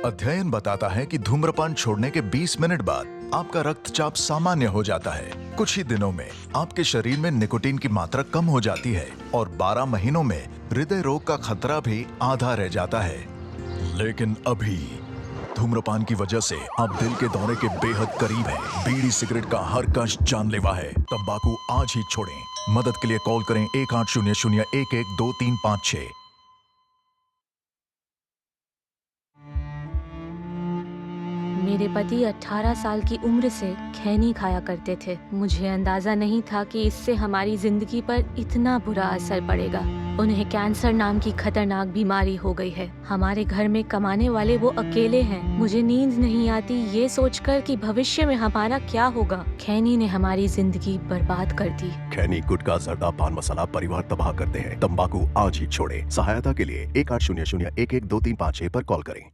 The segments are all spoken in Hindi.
अध्ययन बताता है कि धूम्रपान छोड़ने के 20 मिनट बाद आपका रक्तचाप सामान्य हो जाता है। कुछ ही दिनों में आपके शरीर में निकोटीन की मात्रा कम हो जाती है और 12 महीनों में हृदय रोग का खतरा भी आधा रह जाता है। लेकिन अभी धूम्रपान की वजह से आप दिल के दौरे के बेहद करीब हैं। बीड़ी सिगरेट का हर कश जानलेवा है। तंबाकू आज ही छोड़ें। मदद के लिए कॉल करें 1800 11 2356। मेरे पति 18 साल की उम्र से खैनी खाया करते थे। मुझे अंदाजा नहीं था कि इससे हमारी जिंदगी पर इतना बुरा असर पड़ेगा। उन्हें कैंसर नाम की खतरनाक बीमारी हो गई है। हमारे घर में कमाने वाले वो अकेले हैं। मुझे नींद नहीं आती ये सोचकर कि भविष्य में हमारा क्या होगा। खैनी ने हमारी जिंदगी बर्बाद कर दी। खैनी, गुटखा, जर्दा, पान मसाला परिवार तबाह करते हैं। तंबाकू आज ही छोड़ें। सहायता के लिए 1800 11 2356 पर कॉल करें।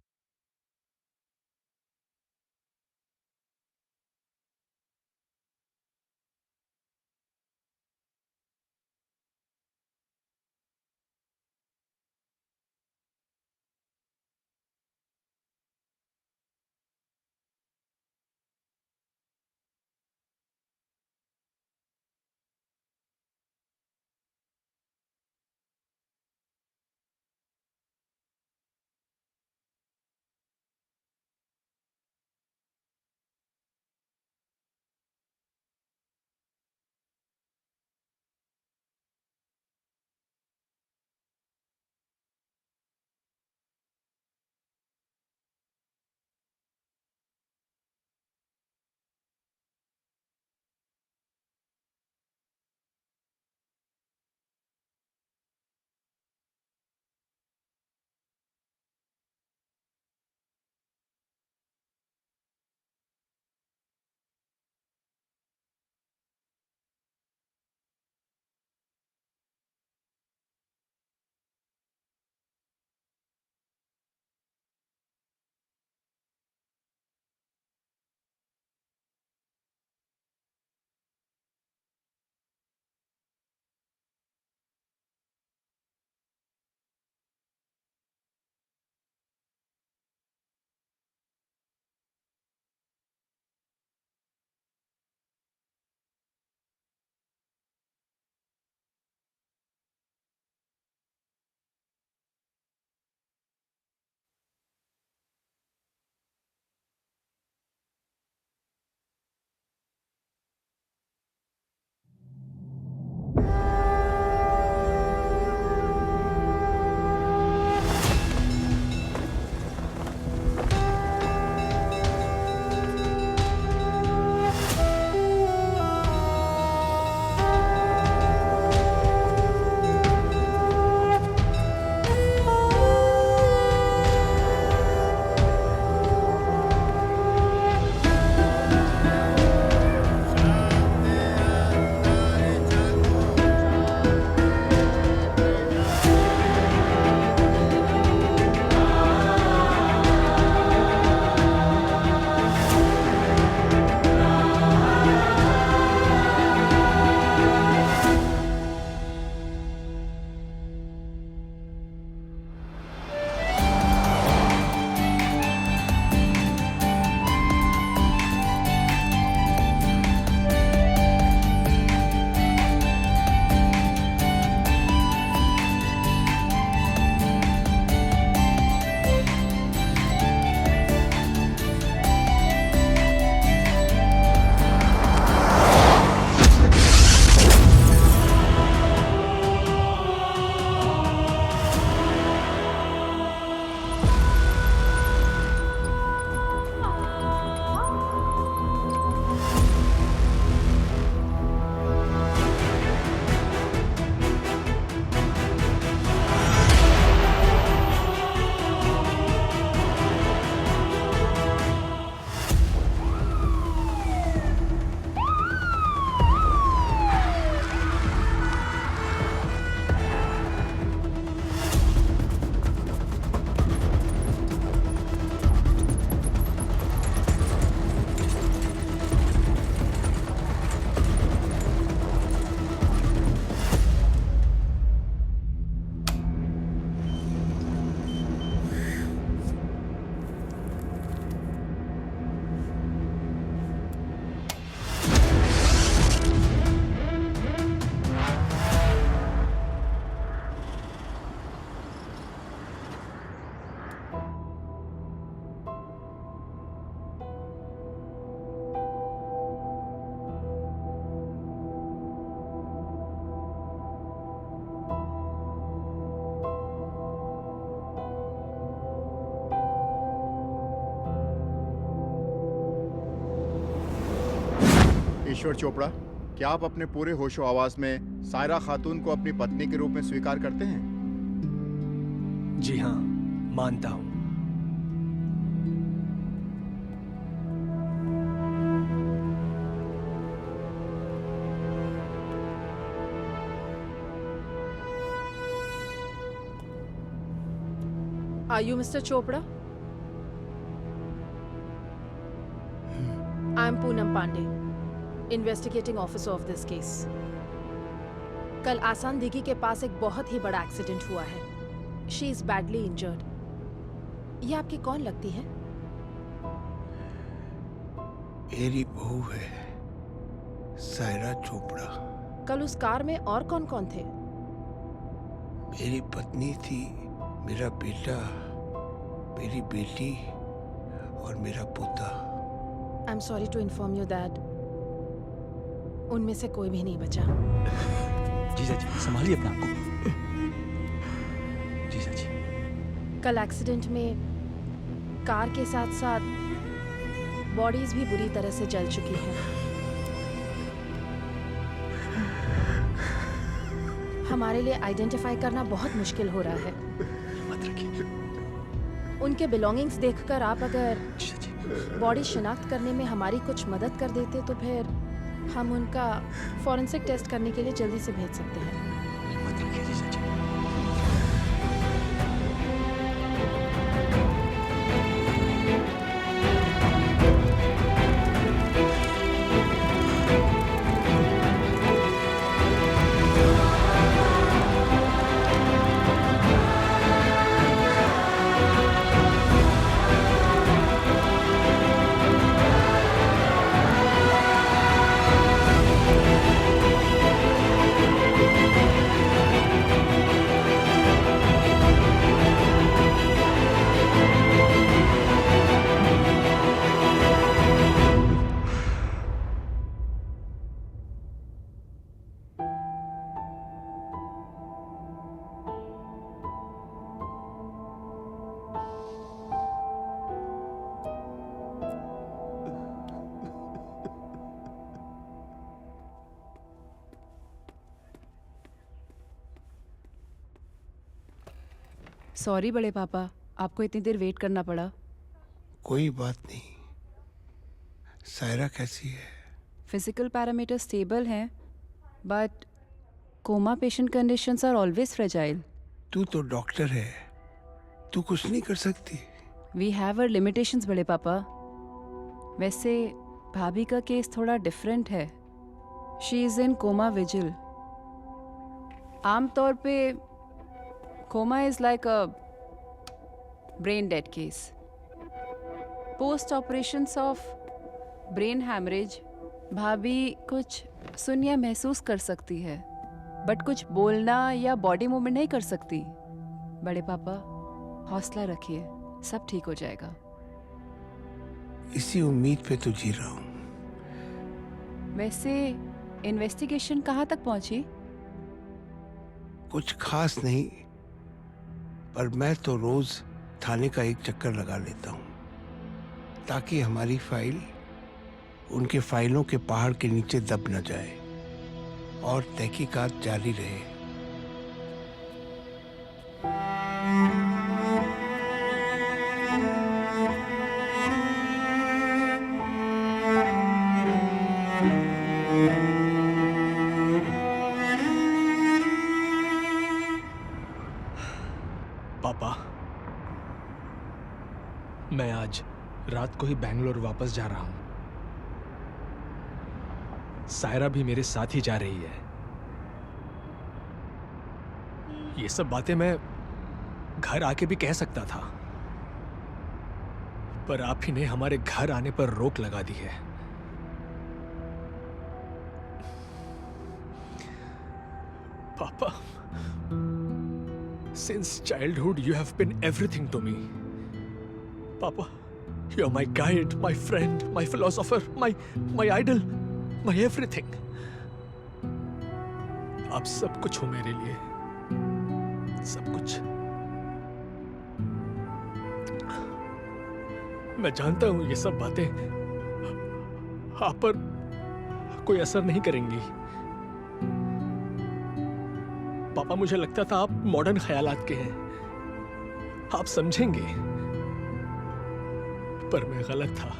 ईश्वर चोपड़ा, क्या आप अपने पूरे होशो आवाज में सायरा खातून को अपनी पत्नी के रूप में स्वीकार करते हैं? जी हाँ, मानता हूँ। Are you Mr. Chopra? I'm Poonam Pandey, investigating officer of this case. कल आसान दिघी के पास एक बहुत ही बड़ा एक्सीडेंट हुआ है. She is badly injured. ये आपकी कौन लगती है? मेरी बहू है, सायरा चोपड़ा। कल उस कार में और कौन कौन थे? मेरी पत्नी थी, मेरा बेटा, मेरी बेटी और मेरा पोता। I'm sorry to inform you that उनमें से कोई भी नहीं बचा. जीजा जी, संभालिए अपने आप को। जीजा जी। कल एक्सीडेंट में कार के साथ साथ बॉडीज भी बुरी तरह से जल चुकी हैं. हमारे लिए आइडेंटिफाई करना बहुत मुश्किल हो रहा है. मत रखिए। उनके बिलोंगिंग्स देखकर आप अगर जीजा जी। बॉडी शिनाख्त करने में हमारी कुछ मदद कर देते तो फिर हम उनका फॉरेंसिक टेस्ट करने के लिए जल्दी से भेज सकते हैं. मत रखिए जीजा जी। सॉरी बड़े पापा, आपको इतनी देर वेट करना पड़ा. कोई बात नहीं। सायरा कैसी है? फिजिकल पैरामीटर स्टेबल हैं, but coma patient conditions are always fragile. तू तो डॉक्टर है, तू कुछ नहीं कर सकती? वी हैव आवर लिमिटेशंस बड़े पापा. वैसे भाभी का केस थोड़ा डिफरेंट है. She is in coma vigil. आमतौर पे coma is like a brain dead case. Post operations of brain haemorrhage भाभी कुछ सुन या महसूस कर सकती है, बट कुछ बोलना या बॉडी मूवमेंट नहीं कर सकती. बड़े पापा हौसला रखिए, सब ठीक हो जाएगा. इसी उम्मीद पे तो जी रहा हूँ. वैसे इन्वेस्टिगेशन कहाँ तक पहुंची? कुछ खास नहीं, पर मैं तो रोज थाने का एक चक्कर लगा लेता हूँ ताकि हमारी फाइल उनके फाइलों के पहाड़ के नीचे दब न जाए और तहकीकात जारी रहे. पापा, मैं आज रात को ही बैंगलोर वापस जा रहा हूं. सायरा भी मेरे साथ ही जा रही है. ये सब बातें मैं घर आके भी कह सकता था, पर आप ही ने हमारे घर आने पर रोक लगा दी है. पापा, since childhood you have been everything to me. Papa, you're my guide, my friend, my philosopher, my idol, my everything. आप सब कुछ हो मेरे लिए, सब कुछ. मैं जानता हूं ये सब बातें आप पर कोई असर नहीं करेंगी। पापा, मुझे लगता था आप मॉडर्न ख्यालात के हैं, आप समझेंगे, पर मैं गलत था।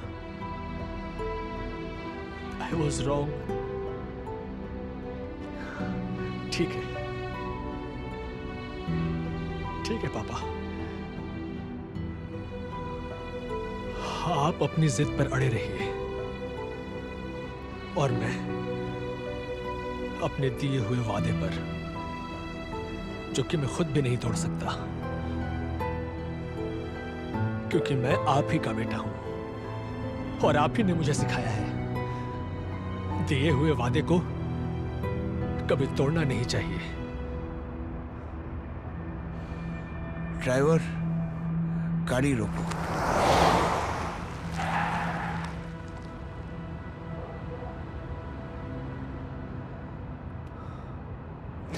I was wrong. ठीक है, ठीक है पापा, आप अपनी जिद पर अड़े रहिए और मैं अपने दिए हुए वादे पर, जो कि मैं खुद भी नहीं तोड़ सकता, क्योंकि मैं आप ही का बेटा हूं और आप ही ने मुझे सिखाया है, दिए हुए वादे को कभी तोड़ना नहीं चाहिए। ड्राइवर, गाड़ी रोको।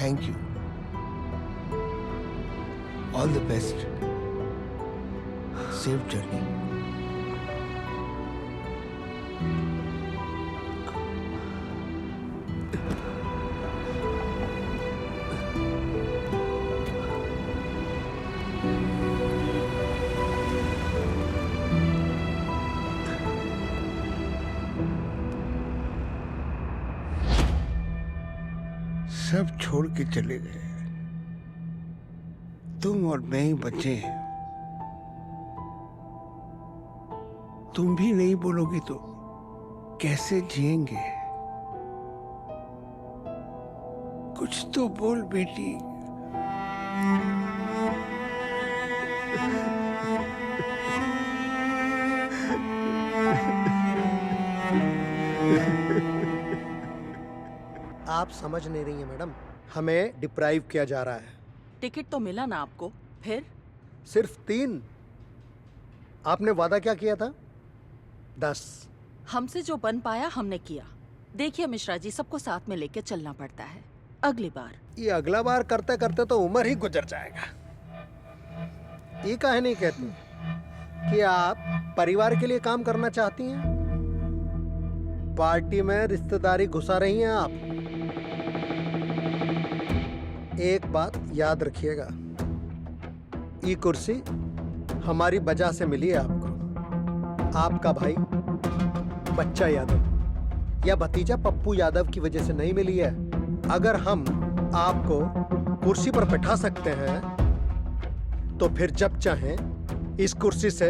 Thank you. All the best. Safe journey. सब छोड़ के चले गए, तुम और मैं ही बचे हैं। तुम भी नहीं बोलोगी तो कैसे जिएंगे? कुछ तो बोल बेटी। आप समझ नहीं रही हैं मैडम, हमें डिप्राइव किया जा रहा है। टिकट तो मिला ना आपको, फिर? सिर्फ 3। आपने वादा क्या किया था? 10। हमसे जो बन पाया हमने किया। देखिए मिश्रा जी, सबको साथ में लेके चलना पड़ता है। अगली बार। ये अगला बार करते करते तो उम्र ही गुजर जाएगा। ये काहे नहीं कहती कि आप परिवार के लिए काम करना चाहती हैं? पार्टी में रिश्तेदारी घुसा रही हैं आप। एक बात याद रखिएगा, ये कुर्सी हमारी वजह से मिली है आपको। आपका भाई बच्चा यादव या भतीजा पप्पू यादव की वजह से नहीं मिली है। अगर हम आपको कुर्सी पर बैठा सकते हैं तो फिर जब चाहें इस कुर्सी से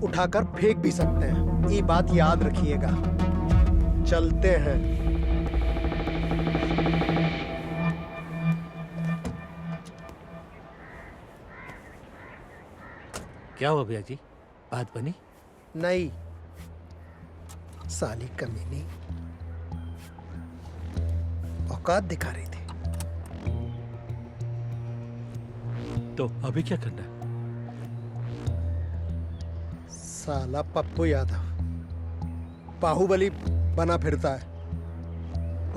उठाकर फेंक भी सकते हैं। ये बात याद रखिएगा। चलते हैं। क्या हुआ भैया जी, बात बनी? नहीं, साली कमीनी औकात दिखा रही थी। तो अभी क्या करना है? साला पप्पू यादव बाहुबली बना फिरता है,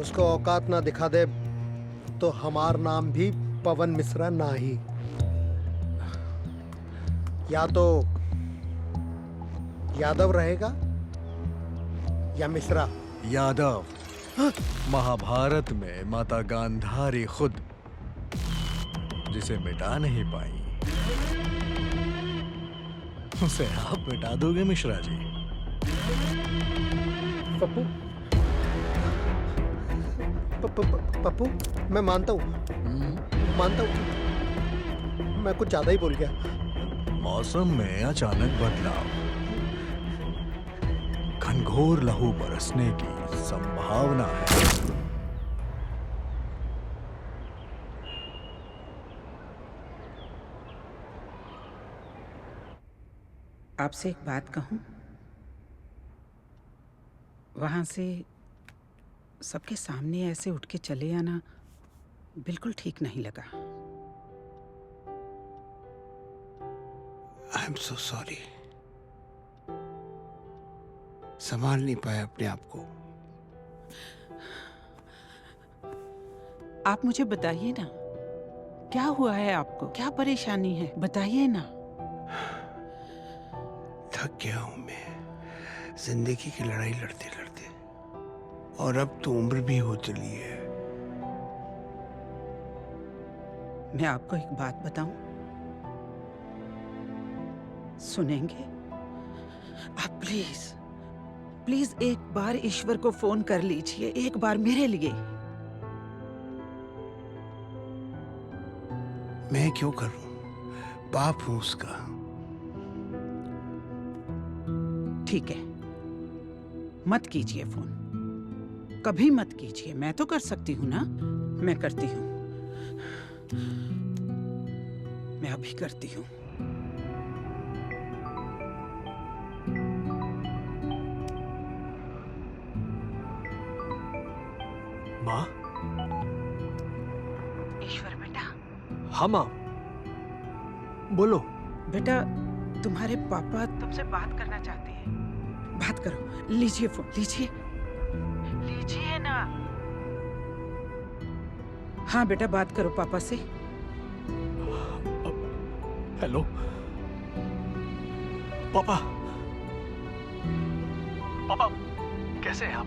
उसको औकात ना दिखा दे तो हमार नाम भी पवन मिश्रा ना ही। या तो यादव रहेगा या मिश्रा। यादव महाभारत में माता गांधारी खुद जिसे मिटा नहीं पाई, उसे आप मिटा दोगे मिश्रा जी? पप्पू पप्पू, मैं मानता हूँ मैं कुछ ज्यादा ही बोल गया। मौसम में अचानक बदलाव, घनघोर लहू बरसने की संभावना है। आपसे एक बात कहूं, वहां से सबके सामने ऐसे उठ के चले आना बिल्कुल ठीक नहीं लगा। I am so sorry. संभाल नहीं पाया अपने आप को। आप मुझे बताइए ना, क्या हुआ है आपको? क्या परेशानी है? बताइए ना। थक गया हूं मैं जिंदगी की लड़ाई लड़ते लड़ते। और अब तो उम्र भी हो चली है। मैं आपको एक बात बताऊं, सुनेंगे आप? प्लीज प्लीज एक बार ईश्वर को फोन कर लीजिए, एक बार मेरे लिए। मैं क्यों करूं? बाप हूं उसका। ठीक है, मत कीजिए फोन, कभी मत कीजिए। मैं तो कर सकती हूँ ना, मैं करती हूँ, मैं अभी करती हूँ। माँ? ईश्वर बेटा। हाँ माँ, बोलो। बेटा, तुम्हारे पापा तुमसे बात करना चाहते हैं। बात करो, लीजिए फोन, लीजिए, लीजिए ना। हाँ बेटा, बात करो पापा से। हेलो पापा। पापा कैसे हैं आप?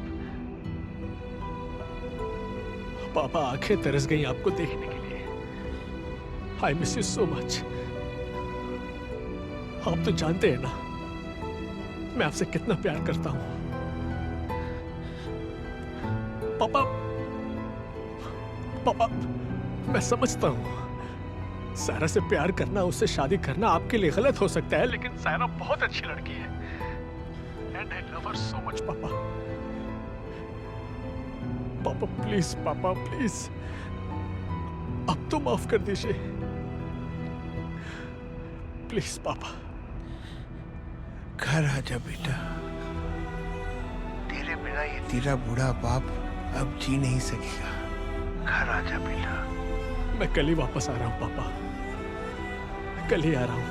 पापा, आंखें तरस गई आपको देखने के लिए। I miss you so much. आप तो जानते हैं ना मैं आपसे कितना प्यार करता हूं। पापा, पापा मैं समझता हूं सायरा से प्यार करना, उससे शादी करना आपके लिए गलत हो सकता है, लेकिन सायरा बहुत अच्छी लड़की है and I love her so much. पापा, पापा प्लीज, पापा प्लीज, अब तो माफ कर दीजिए प्लीज। पापा घर आ जा बेटा, तेरे बिना ये तेरा बूढ़ा बाप अब जी नहीं सकेगा। घर आ जा बेटा। मैं कल ही वापस आ रहा हूं पापा, कल ही आ रहा हूं।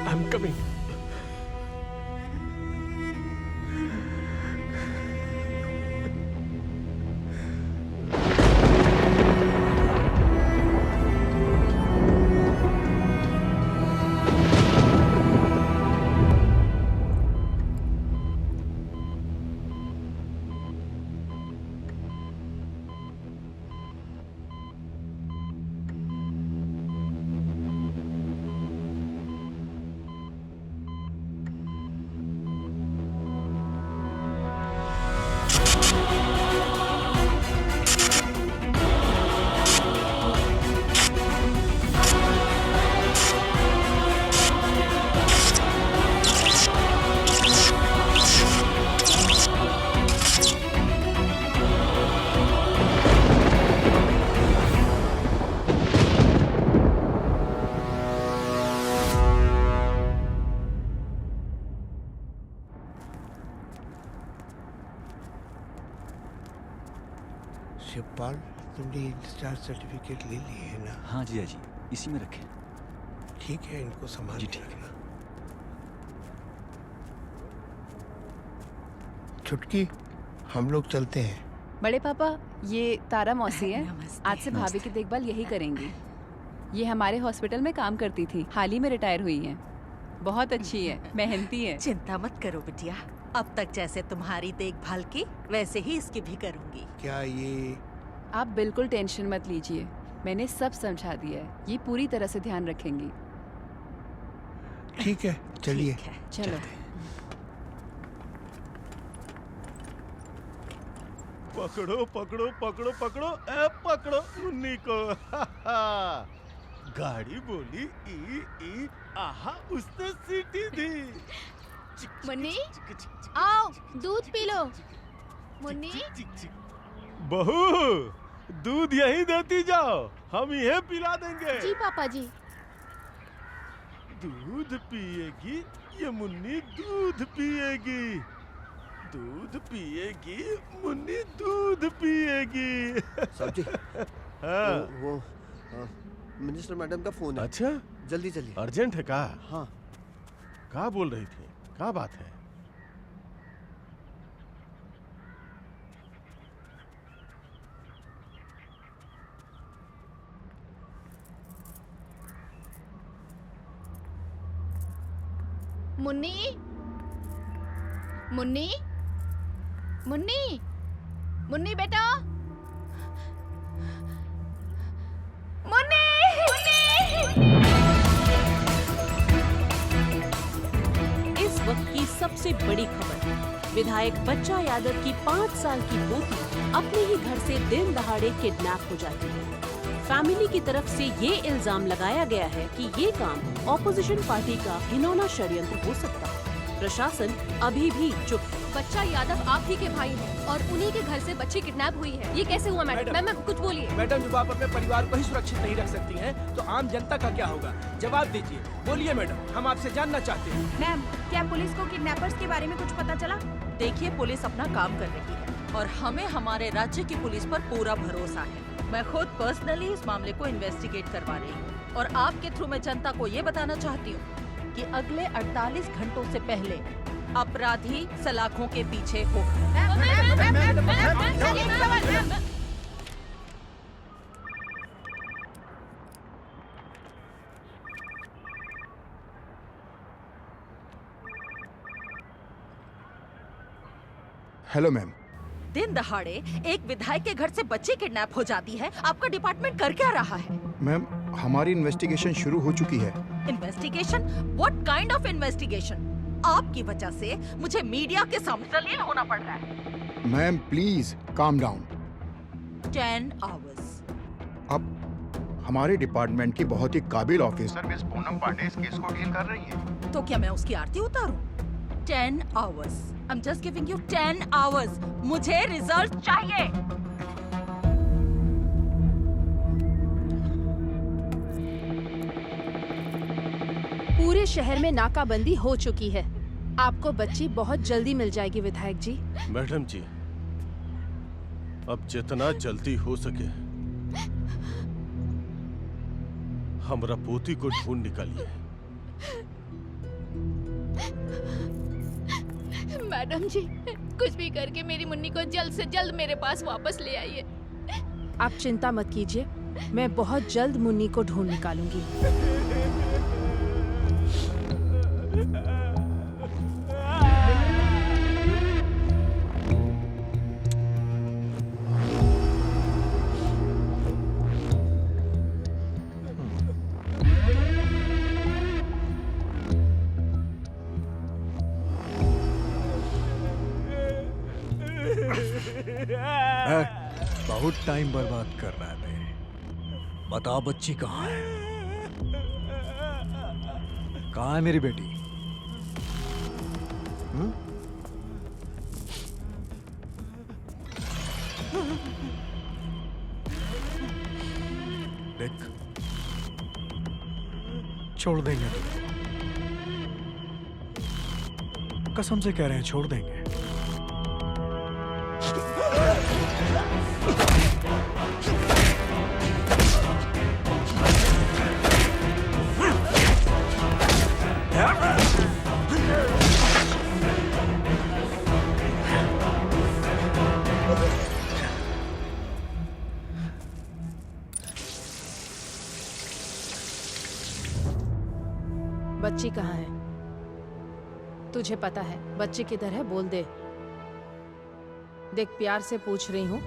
I am coming. शिवपाल, तुमने डिस्चार्ज सर्टिफिकेट ले लिए है ना? हाँ जी जी, इसी में रखें। ठीक है, इनको संभाल जी ठीक है। छुटकी, हम लोग चलते हैं। बड़े पापा, ये तारा मौसी है, आज से भाभी की देखभाल यही करेंगी। ये हमारे हॉस्पिटल में काम करती थी, हाल ही में रिटायर हुई हैं। बहुत अच्छी है, मेहनती है। चिंता मत करो बिटिया, अब तक जैसे तुम्हारी देखभाल की वैसे ही इसकी भी करूंगी। क्या ये? आप बिल्कुल टेंशन मत लीजिए, मैंने सब समझा दिया है, ये पूरी तरह से ध्यान रखेंगी। ठीक है, चलिए। चलो। पकड़ो पकड़ो पकड़ो पकड़ो, ए पकड़ो मुन्नी को। गाड़ी बोली ई ई, आहा उसने सीटी दी। मुन्नी, आओ दूध पी लो। मुन्नी, बहू दूध यहीं देती जाओ, हम यहीं पिला देंगे। जी पापा जी। दूध पिएगी ये मुन्नी, दूध पिएगी, दूध पिएगी मुन्नी, दूध पिएगी। साहब जी, हाँ। वो मिनिस्टर मैडम का फोन है। अच्छा, जल्दी चलिए। अर्जेंट है का? हाँ। क्या बोल रही थी, क्या बात है? मुन्नी, मुन्नी, मुन्नी, मुन्नी बेटा, मुन्नी, इस वक्त की सबसे बड़ी खबर, विधायक बच्चा यादव की 5 साल की पोती अपने ही घर से दिन दहाड़े किडनैप हो जाती है। फैमिली की तरफ से ये इल्जाम लगाया गया है कि ये काम ऑपोजिशन पार्टी का घिनौना षड्यंत्र हो सकता है। प्रशासन अभी भी चुप है। बच्चा यादव आप ही के भाई हैं और उन्हीं के घर से बच्ची किडनैप हुई है। ये कैसे हुआ मैडम? मैम कुछ बोलिए। मैडम, जब आप अपने परिवार को ही सुरक्षित नहीं रख सकती हैं, तो आम जनता का क्या होगा? जवाब दीजिए, बोलिए मैडम, हम आपसे जानना चाहते हैं। मैम, क्या पुलिस को किडनैपर्स के बारे में कुछ पता चला? देखिए, पुलिस अपना काम कर रही है और हमें हमारे राज्य की पुलिस पर पूरा भरोसा है। मैं खुद पर्सनली इस मामले को इन्वेस्टिगेट करवा रही हूँ और आपके थ्रू मैं जनता को ये बताना चाहती हूँ कि अगले 48 घंटों से पहले अपराधी सलाखों के पीछे हो। Hello ma'am. दिन दहाड़े एक विधायक के घर से बच्ची किडनैप हो जाती है, आपका डिपार्टमेंट कर क्या रहा है? मैम, हमारी इन्वेस्टिगेशन शुरू हो चुकी है। Investigation? What kind of investigation? आपकी वजह से मुझे मीडिया के सामने जलील होना पड़ रहा है। Ma'am please calm down. 10 hours. अब हमारे डिपार्टमेंट की बहुत ही काबिल ऑफिसर मिस पूनम पांडे इस केस को डील कर रही है। तो क्या मैं उसकी आरती उतारूं? 10 hours. I am just giving you 10 hours. मुझे रिजल्ट चाहिए। पूरे शहर में नाकाबंदी हो चुकी है। आपको बच्ची बहुत जल्दी मिल जाएगी विधायक जी। मैडम जी, अब जितना जल्दी हो सके हमरा पोती को ढूंढ निकालिए। मैडम जी, कुछ भी करके मेरी मुन्नी को जल्द से जल्द मेरे पास वापस ले आइए। आप चिंता मत कीजिए, मैं बहुत जल्द मुन्नी को ढूंढ निकालूंगी। बहुत टाइम बर्बाद कर रहा है बे। बता बच्ची कहाँ है? कहाँ है मेरी बेटी? देख, छोड़ देंगे तुमको। कसम से कह रहे हैं, छोड़ देंगे। बच्ची कहाँ है? तुझे पता है बच्ची किधर है? बोल दे। देख, प्यार से पूछ रही हूँ,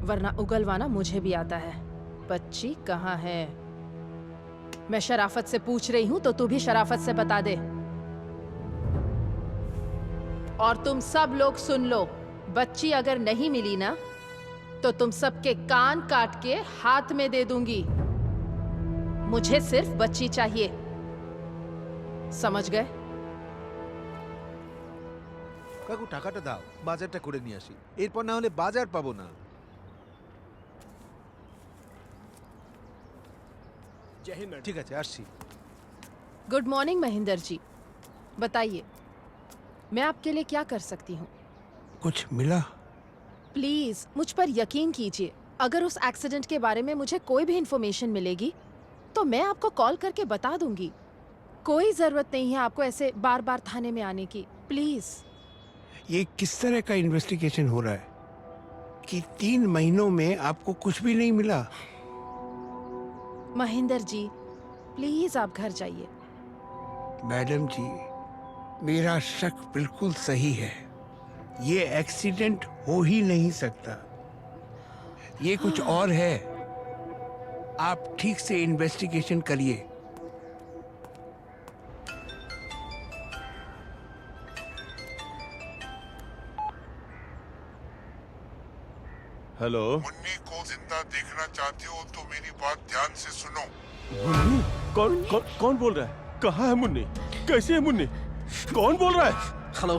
वरना उगलवाना मुझे भी आता है। बच्ची कहाँ है? मैं शराफत से पूछ रही हूँ तो तू भी शराफत से बता दे। और तुम सब लोग सुन लो, बच्ची अगर नहीं मिली ना तो तुम सबके कान काट के हाथ में दे दूंगी। मुझे सिर्फ बच्ची चाहिए, समझ गए? কাকু টাকাটা দাও, বাজারটা করে নিয়ে আসি, এরপর না হলে বাজার পাবো না। ঠিক আছে, আসছি। गुड मॉर्निंग महेंद्र जी, बताइए मैं आपके लिए क्या कर सकती हूँ? कुछ मिला? प्लीज मुझ पर यकीन कीजिए, अगर उस एक्सीडेंट के बारे में मुझे कोई भी इंफॉर्मेशन मिलेगी तो मैं आपको कॉल करके बता दूंगी। कोई जरूरत नहीं है आपको ऐसे बार बार थाने में आने की, प्लीज। ये किस तरह का इन्वेस्टिगेशन हो रहा है कि 3 महीनों में आपको कुछ भी नहीं मिला? महेंद्र जी प्लीज आप घर जाइए। मैडम जी, मेरा शक बिल्कुल सही है। ये एक्सीडेंट हो ही नहीं सकता। ये कुछ और है। आप ठीक से इन्वेस्टिगेशन करिए। हेलो। मुन्नी को जिंदा देखना चाहते हो तो मेरी बात ध्यान से सुनो। मुन्नी? कौन बोल रहा है? कहाँ है मुन्नी? कैसे है मुन्नी? कौन बोल रहा है? हेलो।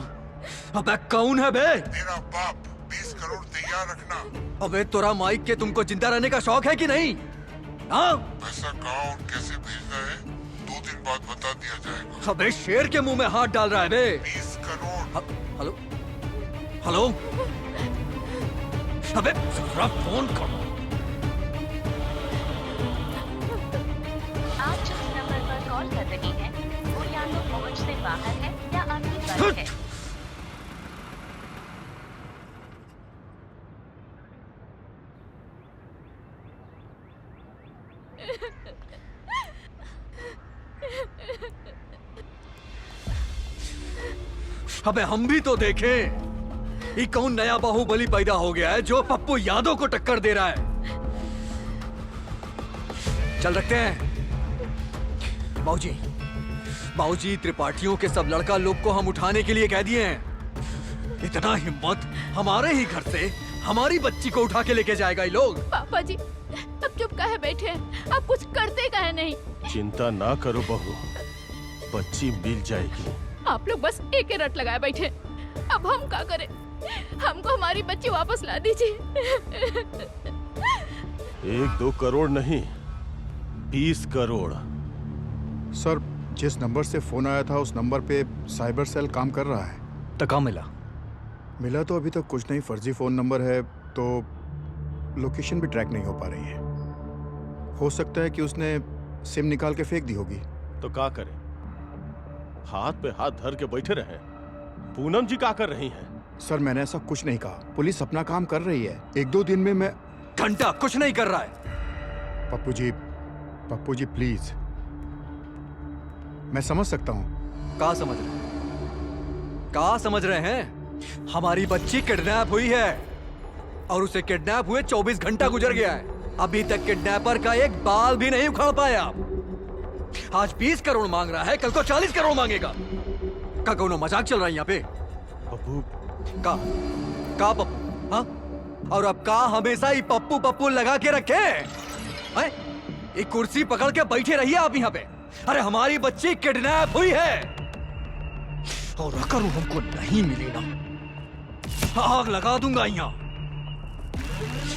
अबे कौन है बे? तेरा बाप। 20 करोड़ तैयार रखना। अबे तोरा माइक के तुमको जिंदा रहने का शौक है कि नहीं? हाँ? पैसा कहाँ और कैसे भेजना है 2 दिन बाद बता दिया जाएगा। अबे शेर के मुंह में हाथ डाल रहा है बे। 20 करोड़। Hello hello. अबे जरा फोन करो। आप जिस नंबर पर कॉल कर रही हैं वो या तो पहुंच से बाहर है या आपकी बंद है। अबे हम भी तो देखें ये कौन नया बाहुबली पैदा हो गया है जो पप्पू यादव को टक्कर दे रहा है। चल रखते हैं। बाबूजी त्रिपाठियों के सब लड़का लोग को हम उठाने के लिए कह दिए हैं। इतना हिम्मत हमारे ही घर से हमारी बच्ची को उठा के लेके जाएगा ये लोग। पापा जी अब चुप काहे बैठे हैं? आप कुछ करते काहे नहीं? चिंता ना करो बहू, बच्ची मिल जाएगी। आप लोग बस एक ही रट लगाए बैठे। अब हम क्या करें? हमको हमारी बच्ची वापस ला दीजिए। 1-2 करोड़ नहीं, 20 करोड़। सर, जिस नंबर से फोन आया था उस नंबर पे साइबर सेल काम कर रहा है। तो कहाँ मिला तो अभी तक कुछ नहीं। फर्जी फोन नंबर है तो लोकेशन भी ट्रैक नहीं हो पा रही है। हो सकता है कि उसने सिम निकाल के फेंक दी होगी। तो क्या करें? हाथ पे हाथ धर के बैठे रहे। पूनम जी क्या कर रही हैं? सर, मैंने ऐसा कुछ नहीं कहा। पुलिस अपना काम कर रही है। 1-2 दिन में मैं। घंटा कुछ नहीं कर रहा है। पप्पू जी प्लीज। मैं समझ सकता हूँ। क्या समझ रहे हैं? क्या समझ रहे हैं? हमारी बच्ची किडनैप हुई है और उसे किडनैप हुए 24 घंटा गुजर गया है। अभी तक किडनैपर का एक बाल भी नहीं उखाड़ पाया। आज 20 करोड़ मांग रहा है, कल को 40 करोड़ मांगेगा। का कोनो मजाक चल रहा है यहाँ पे? पप्पू का पप्पू? हाँ? और अब का हमेशा ही पप्पू पप्पू लगा के रखे हैं? एक कुर्सी पकड़ के बैठे रहिए आप यहाँ पे। अरे हमारी बच्ची किडनैप हुई है और अगर वो हमको नहीं मिली ना आग लगा दूंगा यहाँ।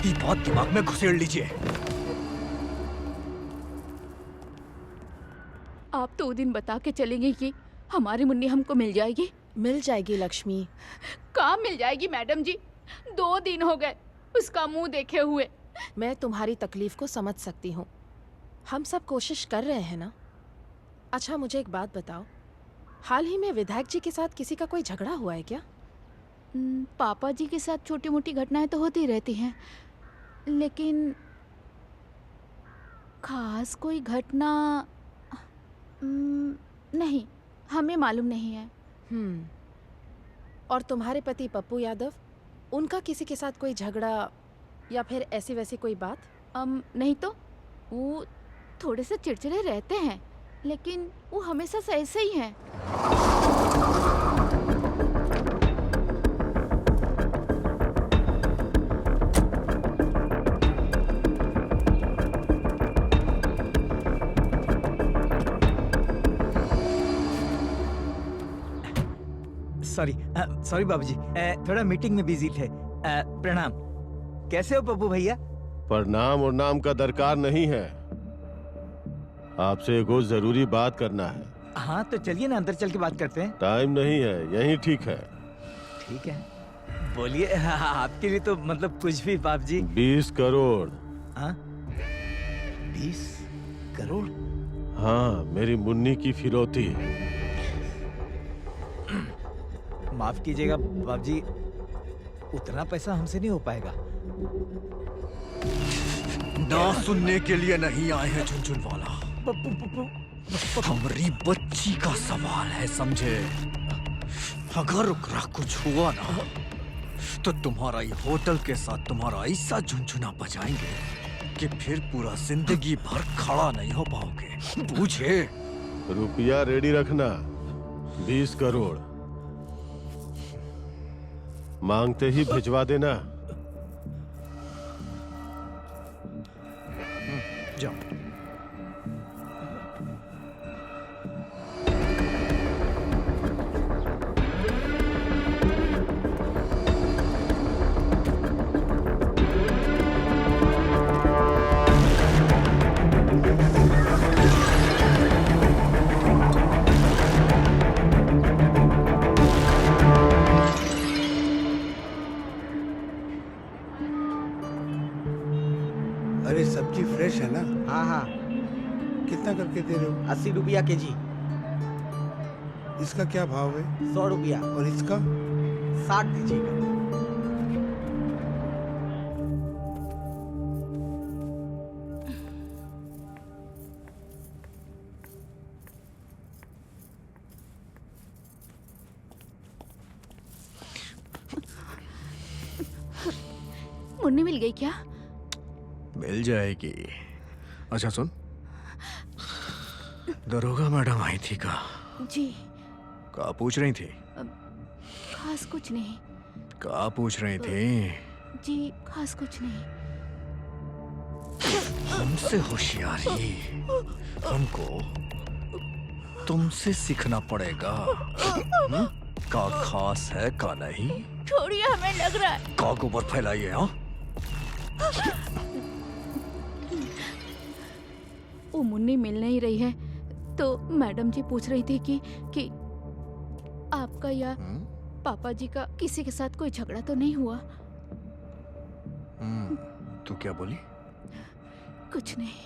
ये बात दिमाग में घुसेड़ लीजिए। आप तो वो दिन बता के चलेंगे कि हमारी मुन्नी हमको मिल जाएगी। मिल जाएगी लक्ष्मी। कहाँ मिल जाएगी मैडम जी? 2 दिन हो गए उसका मुंह देखे हुए। मैं तुम्हारी तकलीफ को समझ सकती हूँ। हम सब कोशिश कर रहे हैं ना। अच्छा मुझे एक बात बताओ, हाल ही में विधायक जी के साथ किसी का कोई झगड़ा हुआ है क्या? पापा जी के साथ छोटी मोटी घटनाएं तो होती रहती हैं, लेकिन खास कोई घटना नहीं, हमें मालूम नहीं है। और तुम्हारे पति पप्पू यादव, उनका किसी के साथ कोई झगड़ा या फिर ऐसी वैसी कोई बात? नहीं तो वो थोड़े से चिड़चिड़े रहते हैं, लेकिन वो हमेशा से ऐसे ही हैं। सॉरी बाबूजी, थोड़ा मीटिंग में बिजी थे। प्रणाम। कैसे हो पप्पू भैया? प्रणाम और नाम का दरकार नहीं है। आपसे एक जरूरी बात करना है। हाँ तो चलिए ना, अंदर चल के बात करते हैं। टाइम नहीं है, यही ठीक है। ठीक है, बोलिए। आपके लिए तो मतलब कुछ भी बाप जी। 20 करोड़। हाँ 20 करोड़? हाँ, मेरी मुन्नी की फिरौती। माफ कीजिएगा बाप जी, उतना पैसा हमसे नहीं हो पाएगा। ना सुनने के लिए नहीं आए हैं झुनझुन वाला। हमारी बच्ची का सवाल है, समझे? अगर ओकरा कुछ हुआ ना तो तुम्हारा ये होटल के साथ तुम्हारा ऐसा झुनझुना बजाएंगे कि फिर पूरा जिंदगी भर खड़ा नहीं हो पाओगे, बूझे? रुपया रेडी रखना, 20 करोड़ मांगते ही भिजवा देना। जाओ। अरे सब्जी फ्रेश है ना? हाँ हाँ। कितना करके दे रहे हो? 80 रुपया केजी। इसका क्या भाव है? 100 रुपया। और इसका? 60 दीजिएगा। मुन्नी मिल गई क्या? मिल जाएगी। अच्छा सुन, दरोगा मैडम आई थी का? जी का पूछ रही थी? खास कुछ नहीं का पूछ रही थी? जी, खास कुछ नहीं। हमसे होशियारी हमको तुमसे सीखना पड़ेगा। का खास है का नहीं? छोड़िए, हमें लग रहा है। का गोबर फैलाइए। हाँ, वो मुन्नी मिल नहीं रही है, तो मैडम जी पूछ रही थी कि आपका या पापा जी का किसी के साथ कोई झगड़ा तो नहीं हुआ? तू क्या बोली? कुछ नहीं।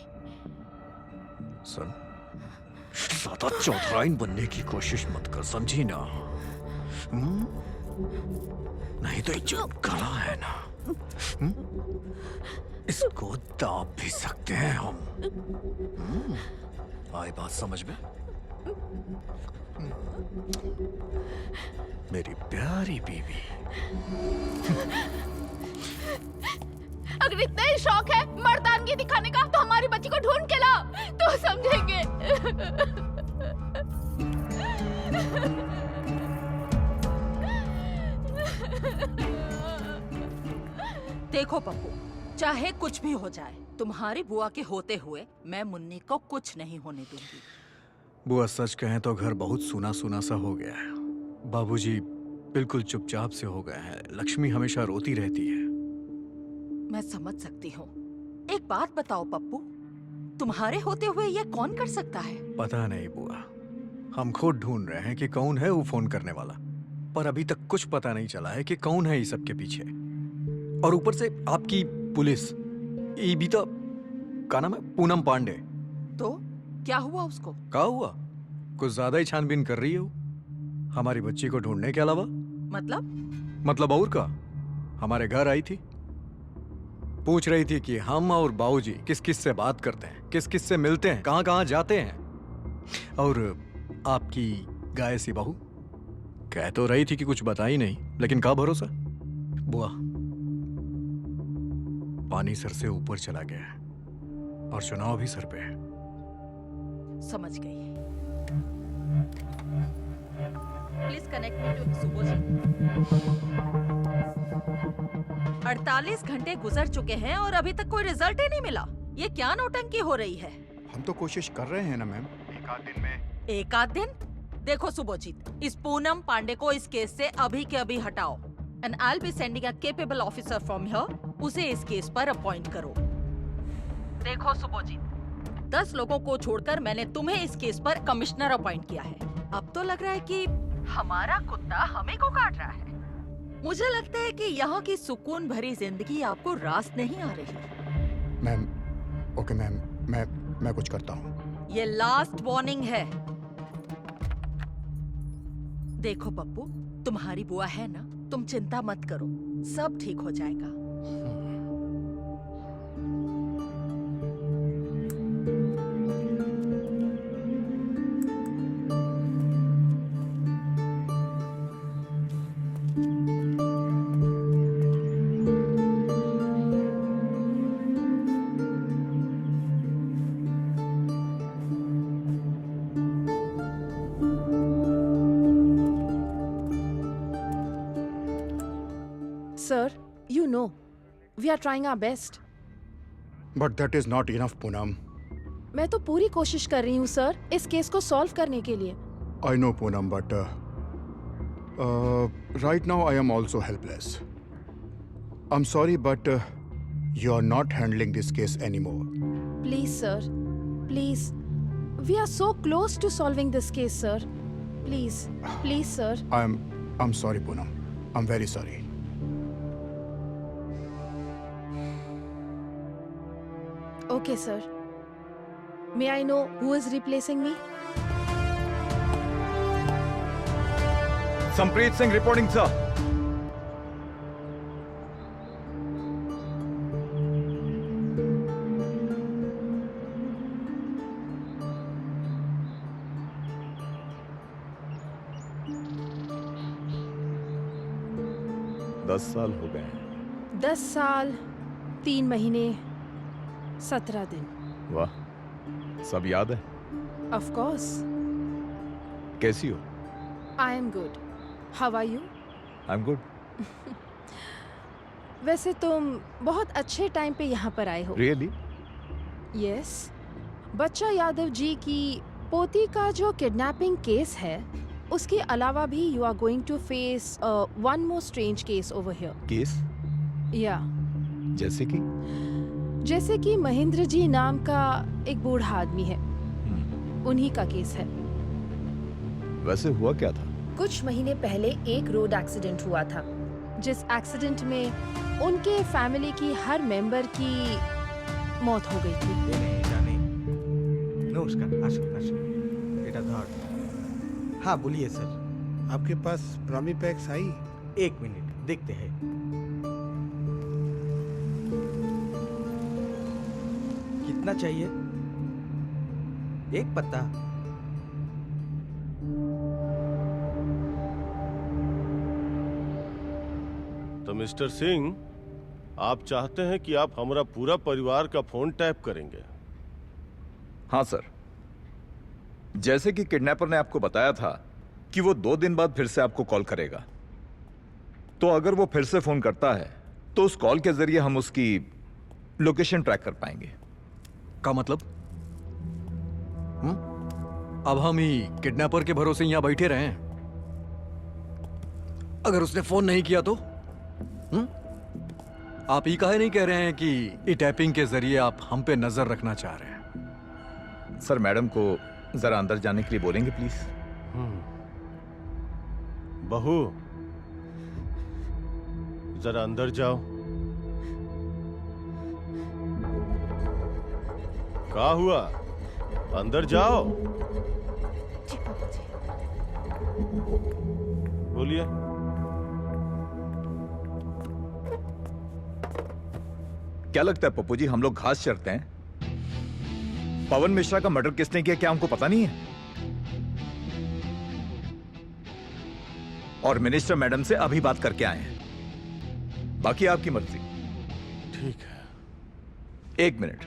सुन, ज्यादा चौधराइन बनने की कोशिश मत कर, समझी ना? नहीं तो इज्जत गला है ना, इसको दाब भी सकते हैं हम। आई बात समझ में? मेरी प्यारी बीवी। अगर इतना ही शौक है मर्दानगी दिखाने का, तो हमारी बच्ची को ढूंढ के लाओ, तो समझेंगे। देखो पप्पू, चाहे कुछ भी हो जाए, तुम्हारी बुआ के होते हुए मैं मुन्नी को कुछ नहीं होने दूंगी। बुआ सच कहें तो घर बहुत सूना सूना सा हो गया है। बाबूजी बिल्कुल चुपचाप से हो गए हैं। लक्ष्मी हमेशा रोती रहती है। मैं समझ सकती हूँ। एक बात बताओ पप्पू, तुम्हारे होते हुए ये कौन कर सकता है? पता नहीं बुआ, हम खुद ढूंढ रहे हैं कि कौन है वो फोन करने वाला, पर अभी तक कुछ पता नहीं चला है कि कौन है इस सब के पीछे। और ऊपर से आपकी पुलिस, ये भी तो का नाम है, पूनम पांडे। तो क्या हुआ उसको? क्या हुआ? कुछ ज्यादा ही छानबीन कर रही है वो हमारी बच्ची को ढूंढने के अलावा। मतलब और का? हमारे घर आई थी, पूछ रही थी कि हम और बाबूजी किस किस से बात करते हैं, किस किस से मिलते हैं, कहाँ कहाँ जाते हैं। और आपकी गाय सी बहू कह तो रही थी कि कुछ बता ही नहीं, लेकिन क्या भरोसा। बुआ, पानी सर से ऊपर चला गया है और चुनाव भी सर पे है। समझ गई। Please connect me to Subodh. 48 घंटे गुजर चुके हैं और अभी तक कोई रिजल्ट ही नहीं मिला। ये क्या नौटंकी हो रही है? हम तो कोशिश कर रहे हैं ना मैम, एक आध दिन में। एक आध दिन? देखो सुबोजीत, इस पूनम पांडे को इस केस से अभी के अभी हटाओ। And I'll be sending a capable officer from here. उसे इस केस पर अपॉइंट करो। देखो सुबोजीत, 10 लोगों को छोड़कर मैंने तुम्हें इस केस पर कमिश्नर अपॉइंट किया है। अब तो लग रहा है कि हमारा कुत्ता हमें को काट रहा है। मुझे लगता है कि यहाँ की सुकून भरी जिंदगी आपको रास नहीं आ रही। मैम, ओके मैम, मैं कुछ करता हूँ। ये लास्ट वार्निंग है। देखो पप्पू, तुम्हारी बुआ है ना, तुम चिंता मत करो, सब ठीक हो जाएगा। Sir, you know, we are trying our best. But that is not enough, Poonam. मैं तो पूरी कोशिश कर रही हूँ सर इस केस को सॉल्व करने के लिए। I know, Poonam, but right now I am also helpless. I'm sorry, but you are not handling this case anymore. Please, sir. Please. We are so close to solving this case, sir. Please. Please, sir. I'm sorry, Poonam. I'm very sorry. Okay, sir. May I know who is replacing me? Sampreet Singh reporting, sir. दस साल हो गए। 10 साल 3 महीने 17 दिन। वाह, सब याद है? Of course. कैसी हो? I am good. How are you? I'm good. वैसे तुम बहुत अच्छे टाइम पे यहाँ पर आए हो। Really? Yes. बच्चा यादव जी की पोती का जो किडनैपिंग केस है, उसके अलावा भी you are going to face one more strange case over here. Case? Yeah. जैसे कि महेंद्र जी नाम का एक बूढ़ा आदमी है, उन्हीं का केस है। वैसे हुआ क्या था? कुछ महीने पहले एक रोड एक्सीडेंट हुआ था, जिस एक्सीडेंट में उनके फैमिली की हर मेंबर की मौत हो गई थी। नमस्कार, बेटा धर। हाँ बोलिए सर। आपके पास प्रॉमी पैक्स आई? 1 मिनट देखते हैं। कितना चाहिए? 1 पत्ता। तो मिस्टर सिंह, आप चाहते हैं कि आप हमारा पूरा परिवार का फोन टैप करेंगे? हाँ सर, जैसे कि किडनैपर ने आपको बताया था कि वो 2 दिन बाद फिर से आपको कॉल करेगा, तो अगर वो फिर से फोन करता है तो उस कॉल के जरिए हम उसकी लोकेशन ट्रैक कर पाएंगे। का मतलब? अब हम ही किडनैपर के भरोसे यहां बैठे रहे हैं? अगर उसने फोन नहीं किया तो? आप ही काहे नहीं कह रहे हैं कि ई टैपिंग के जरिए आप हम पे नजर रखना चाह रहे हैं? सर, मैडम को जरा अंदर जाने के लिए बोलेंगे प्लीज। बहू, जरा अंदर जाओ। क्या हुआ? अंदर जाओ। बोलिए। क्या लगता है पप्पू जी, हम लोग घास चरते हैं? पवन मिश्रा का मर्डर किसने किया, क्या हमको पता नहीं है? और मिनिस्टर मैडम से अभी बात करके आए हैं, बाकी आपकी मर्जी। ठीक है। 1 मिनट,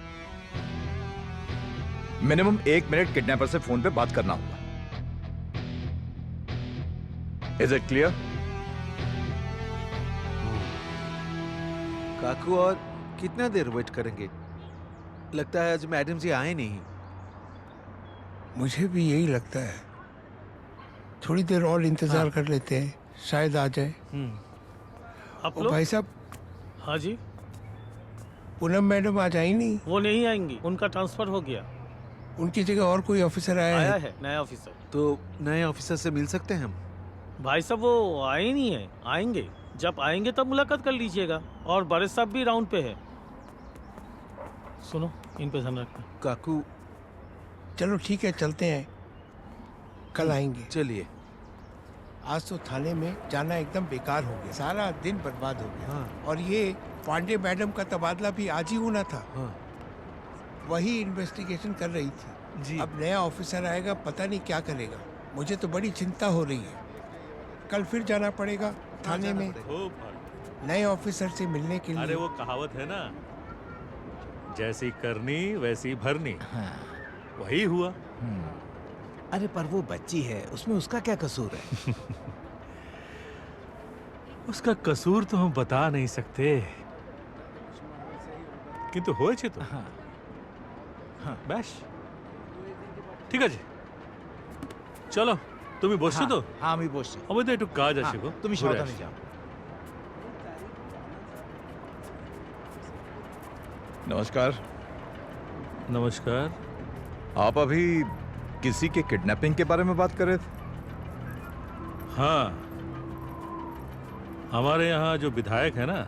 मिनिमम 1 मिनट किडनैपर से फोन पे बात करना होगा। Is it clear? काकू, और कितना देर वेट करेंगे? लगता है आज मैडम जी आए नहीं। मुझे भी यही लगता है। थोड़ी देर और इंतजार कर लेते हैं, शायद आ जाए। आप ओ लोग? भाई साहब। हाँ जी। पूनम मैडम आज आई नहीं? वो नहीं आएंगी, उनका ट्रांसफर हो गया। उनकी जगह और कोई ऑफिसर आया है? नया ऑफिसर। तो नए ऑफिसर से मिल सकते हैं हम? भाई साहब वो आए ही नहीं है, आएंगे। जब आएंगे तब मुलाकात कर लीजिएगा। और बड़े साहब भी राउंड पे है। सुनो, इन पे ध्यान रखना। काकू, चलो ठीक है, चलते हैं, कल आएंगे। चलिए। आज तो थाने में जाना एकदम बेकार हो गया, सारा दिन बर्बाद हो गया। और ये पांडे मैडम का तबादला भी आज ही होना था। वही इन्वेस्टिगेशन कर रही थी जी। अब नया ऑफिसर आएगा, पता नहीं क्या करेगा। मुझे तो बड़ी चिंता हो रही है। कल फिर जाना पड़ेगा थाने में नए ऑफिसर से मिलने के लिए। अरे वो कहावत है ना, जैसी करनी वैसी भरनी। वही हुआ। अरे पर वो बच्ची है, उसमें उसका क्या कसूर है? उसका कसूर तो हम बता नहीं सकते, किंतु होयेছে তো। হ্যাঁ বেশ ঠিক আছে, চলো তুমি বসছো তো? হ্যাঁ আমি বসছি। আমাদের তো একটু কাজ আছে গো, তুমি ঘুরে সাবধানে আসি। যাও। नमस्कार। नमस्कार। आप अभी किसी के किडनैपिंग के बारे में बात कर रहे थे? हाँ, हमारे यहाँ जो विधायक है ना,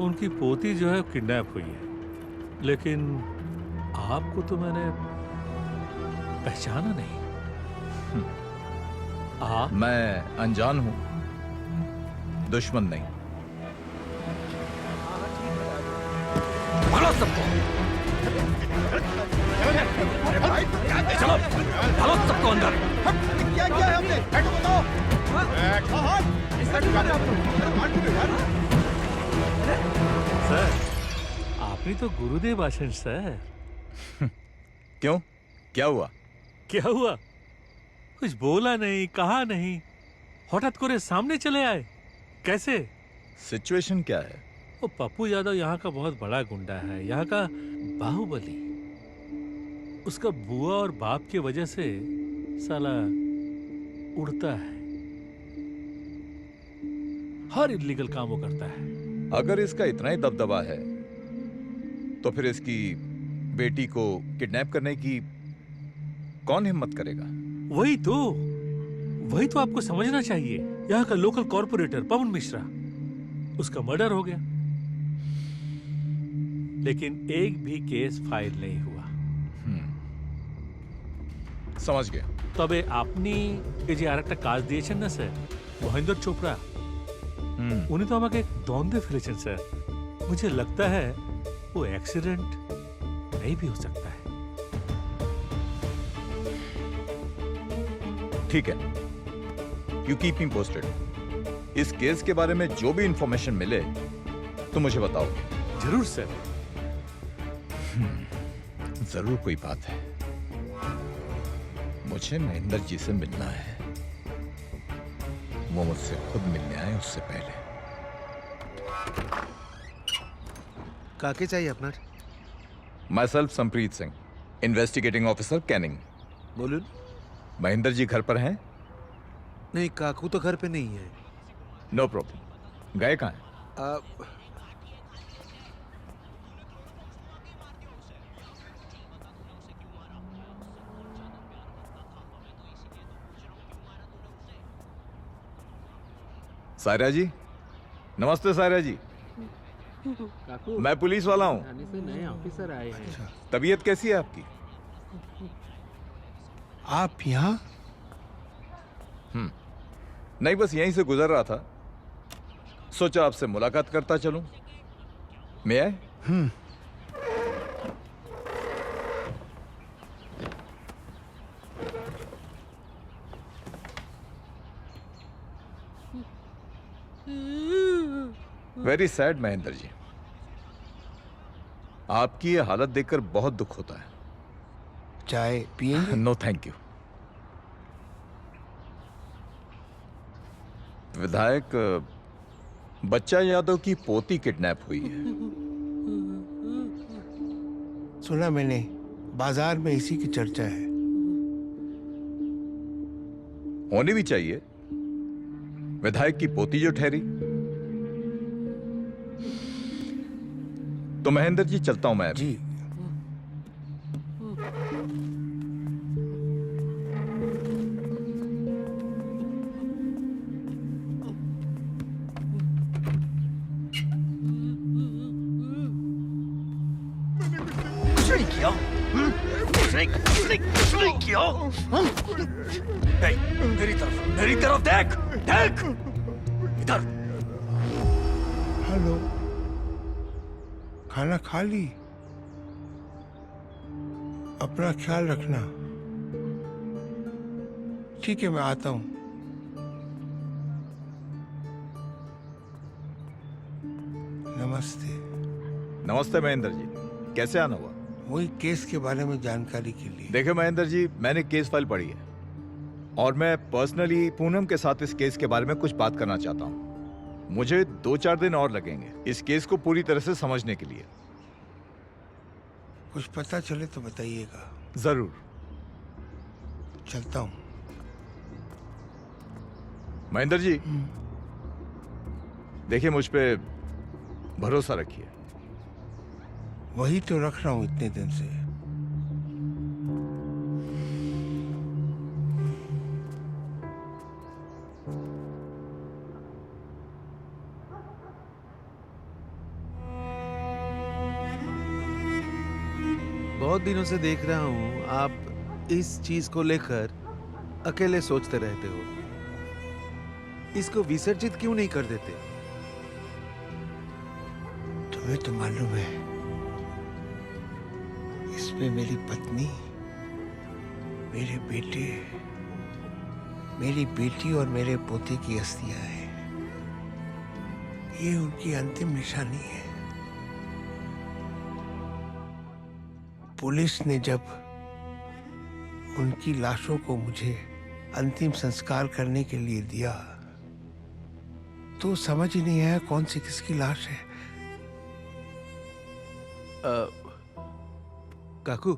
उनकी पोती जो है किडनैप हुई है, लेकिन आपको तो मैंने पहचाना नहीं। आप? मैं अनजान हूं, दुश्मन नहीं। भागो सबको, चलो भागो सबको अंदर। क्या किया है हमने? बैठो बताओ। ऐसा क्यों कर रहे हो आप लोग? सर, आपने तो गुरुदेव आशीष सर। क्यों, क्या हुआ? क्या हुआ? कुछ बोला नहीं, कहा नहीं, हठात करे सामने चले आए, कैसे? सिचुएशन क्या है? वो पप्पू यादव यहाँ का बहुत बड़ा गुंडा है, यहाँ का बाहुबली। उसका बुआ और बाप की वजह से साला उड़ता है, हर इलीगल काम वो करता है। अगर इसका इतना ही दबदबा है तो फिर इसकी बेटी को किडनैप करने की कौन हिम्मत करेगा? वही तो आपको समझना चाहिए। यहाँ का लोकल कॉर्पोरेटर पवन मिश्रा, उसका मर्डर हो गया, लेकिन एक भी केस फाइल नहीं हुआ। समझ गया। তবে আপনি এই যে আরেকটা কাজ দিয়েছেন না স্যার, মহেন্দ্র চোপড়া, उन्हें तो আমাকে দ্বন্দ্বে ফেলেছেন স্যার। मुझे लगता है वो एक्सीडेंट नहीं भी हो सकता है। ठीक है, यू कीप मी पोस्टेड। इस केस के बारे में जो भी इंफॉर्मेशन मिले तो मुझे बताओ। जरूर सर। जरूर कोई बात है, मुझे महेंद्र जी से मिलना है। वो मुझसे खुद मिलने आए उससे पहले। काके चाहिए अपना? Myself Sampreet Singh, investigating officer Canning. बोलूं? महेंद्र जी घर पर हैं? नहीं, काकू तो घर पे नहीं है। No problem. गए कहाँ हैं? सायरा जी, नमस्ते सायरा जी। मैं पुलिस वाला हूँ। नए ऑफिसर आए हैं। तबीयत कैसी है आपकी? आप यहाँ? नहीं, बस यहीं से गुजर रहा था, सोचा आपसे मुलाकात करता चलूं। मैं आए? वेरी सैड महेंद्र जी, आपकी ये हालत देखकर बहुत दुख होता है। चाय पिएंगे? No thank you. विधायक बच्चा यादव की पोती किडनैप हुई है। सुना मैंने, बाजार में इसी की चर्चा है। होनी भी चाहिए, विधायक की पोती जो ठहरी। तो महेंद्र जी चलता हूं मैं। जी। कुछ नहीं किया, कुछ नहीं किया। मेरी तरफ देख, देख इधर। हेलो, खाना खा ली? अपना ख्याल रखना। ठीक है, मैं आता हूं। नमस्ते। नमस्ते महेंद्र जी, कैसे आना हुआ? वही केस के बारे में जानकारी के लिए। देखिए महेंद्र जी, मैंने केस फाइल पढ़ी है और मैं पर्सनली पूनम के साथ इस केस के बारे में कुछ बात करना चाहता हूँ। मुझे 2-4 दिन और लगेंगे इस केस को पूरी तरह से समझने के लिए। कुछ पता चले तो बताइएगा। जरूर। चलता हूँ। महेंद्र जी, देखिए मुझ पे भरोसा रखिए। वही तो रख रहा हूँ इतने दिन से। बहुत दिनों से देख रहा हूँ आप इस चीज को लेकर अकेले सोचते रहते हो। इसको विसर्जित क्यों नहीं कर देते? तुम्हें तो मालूम है इसमें मेरी पत्नी, मेरे बेटे, मेरी बेटी और मेरे पोते की अस्थियां हैं। ये उनकी अंतिम निशानी है। पुलिस ने जब उनकी लाशों को मुझे अंतिम संस्कार करने के लिए दिया तो समझ ही नहीं आया कौन सी किसकी लाश है। काकू,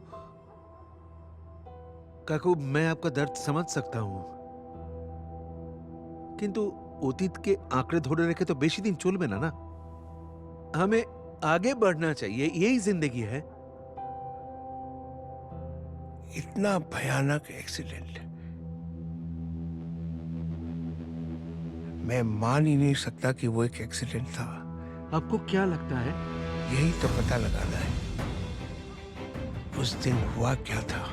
काकू मैं आपका दर्द समझ सकता हूँ, किंतु अतीत के आंकड़े धोड़े रखे तो बेशी दिन चलबे ना। हमें आगे बढ़ना चाहिए, यही जिंदगी है। इतना भयानक एक्सीडेंट मैं मान ही नहीं सकता कि वो एक एक्सीडेंट था। आपको क्या लगता है? यही तो पता लगाना है उस दिन हुआ क्या था।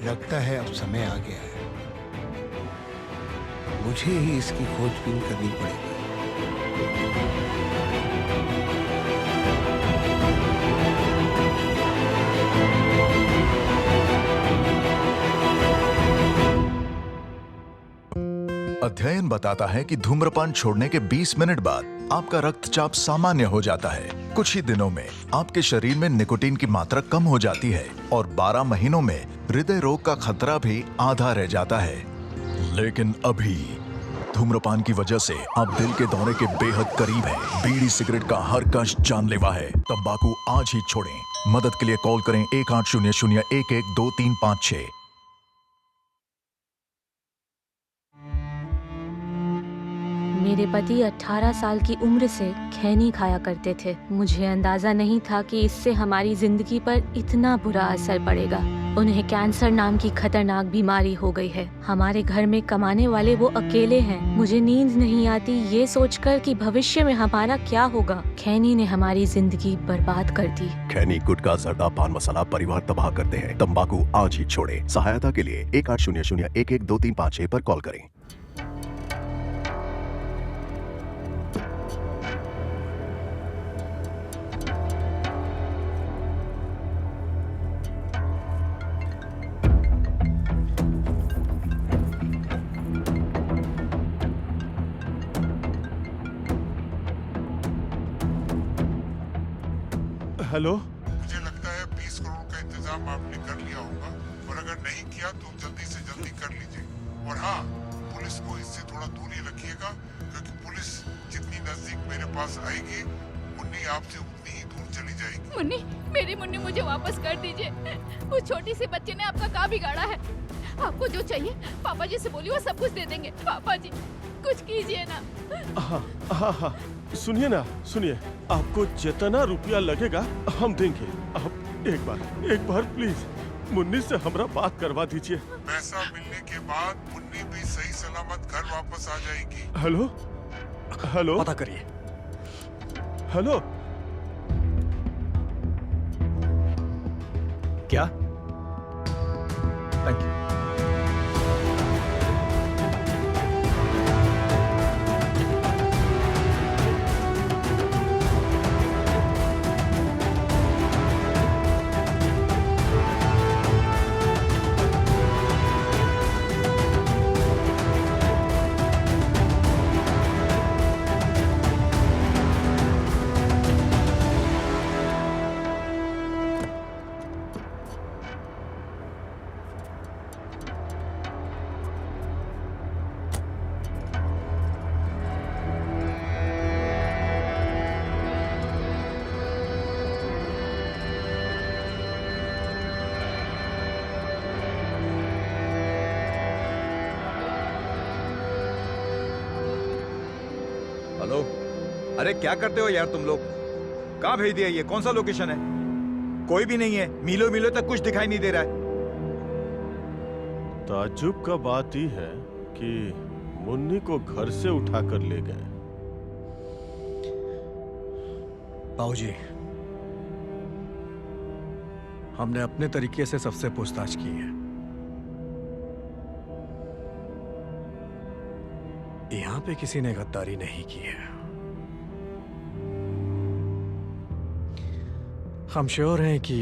लगता है अब समय आ गया है, मुझे ही इसकी खोजबीन करनी पड़ेगी। अध्ययन बताता है कि धूम्रपान छोड़ने के 20 मिनट बाद आपका रक्तचाप सामान्य हो जाता है। कुछ ही दिनों में आपके शरीर में निकोटीन की मात्रा कम हो जाती है और 12 महीनों में हृदय रोग का खतरा भी आधा रह जाता है। लेकिन अभी धूम्रपान की वजह से आप दिल के दौरे के बेहद करीब हैं। बीड़ी सिगरेट का हर कश जानलेवा है। तंबाकू आज ही छोड़ें। मदद के लिए कॉल करें 1800-112356। मेरे पति 18 साल की उम्र से खैनी खाया करते थे। मुझे अंदाजा नहीं था कि इससे हमारी जिंदगी पर इतना बुरा असर पड़ेगा। उन्हें कैंसर नाम की खतरनाक बीमारी हो गई है। हमारे घर में कमाने वाले वो अकेले हैं। मुझे नींद नहीं आती ये सोचकर कि भविष्य में हमारा क्या होगा। खैनी ने हमारी जिंदगी बर्बाद कर दी। खैनी, गुटखा, जर्दा, पान मसाला परिवार तबाह करते हैं। तंबाकू आज ही छोड़ें। सहायता के लिए 1800-112356 पर कॉल करें। हेलो, मुझे लगता है 20 करोड़ का इंतजाम आपने कर लिया होगा, और अगर नहीं किया तो जल्दी से जल्दी कर लीजिए। और हाँ, पुलिस को इससे थोड़ा दूरी रखिएगा, क्योंकि पुलिस जितनी नजदीक मेरे पास आएगी मुन्नी आपसे उतनी ही दूर चली जाएगी। मुन्नी, मेरी मुन्नी मुझे वापस कर दीजिए। उस छोटी सी बच्चे ने आपका क्या बिगाड़ा है? आपको जो चाहिए पापा जी से बोलिए, वो सब कुछ दे देंगे। पापा जी कुछ कीजिए ना। हाँ, सुनिए ना, सुनिए, आपको जितना रुपया लगेगा हम देंगे। आप एक बार प्लीज मुन्नी से हमरा बात करवा दीजिए। पैसा मिलने के बाद मुन्नी भी सही सलामत घर वापस आ जाएगी। हेलो हेलो, पता करिए। हेलो, क्या? Thank you. अरे क्या करते हो यार तुम लोग? कहाँ भेज दिया ये? कौन सा लोकेशन है? कोई भी नहीं है, मीलों मीलों तक कुछ दिखाई नहीं दे रहा है। ताज्जुब का बात ही है कि मुन्नी को घर से उठा कर ले गए। बाबूजी, हमने अपने तरीके से सबसे पूछताछ की है। यहां पे किसी ने गद्दारी नहीं की है। हम श्योर हैं कि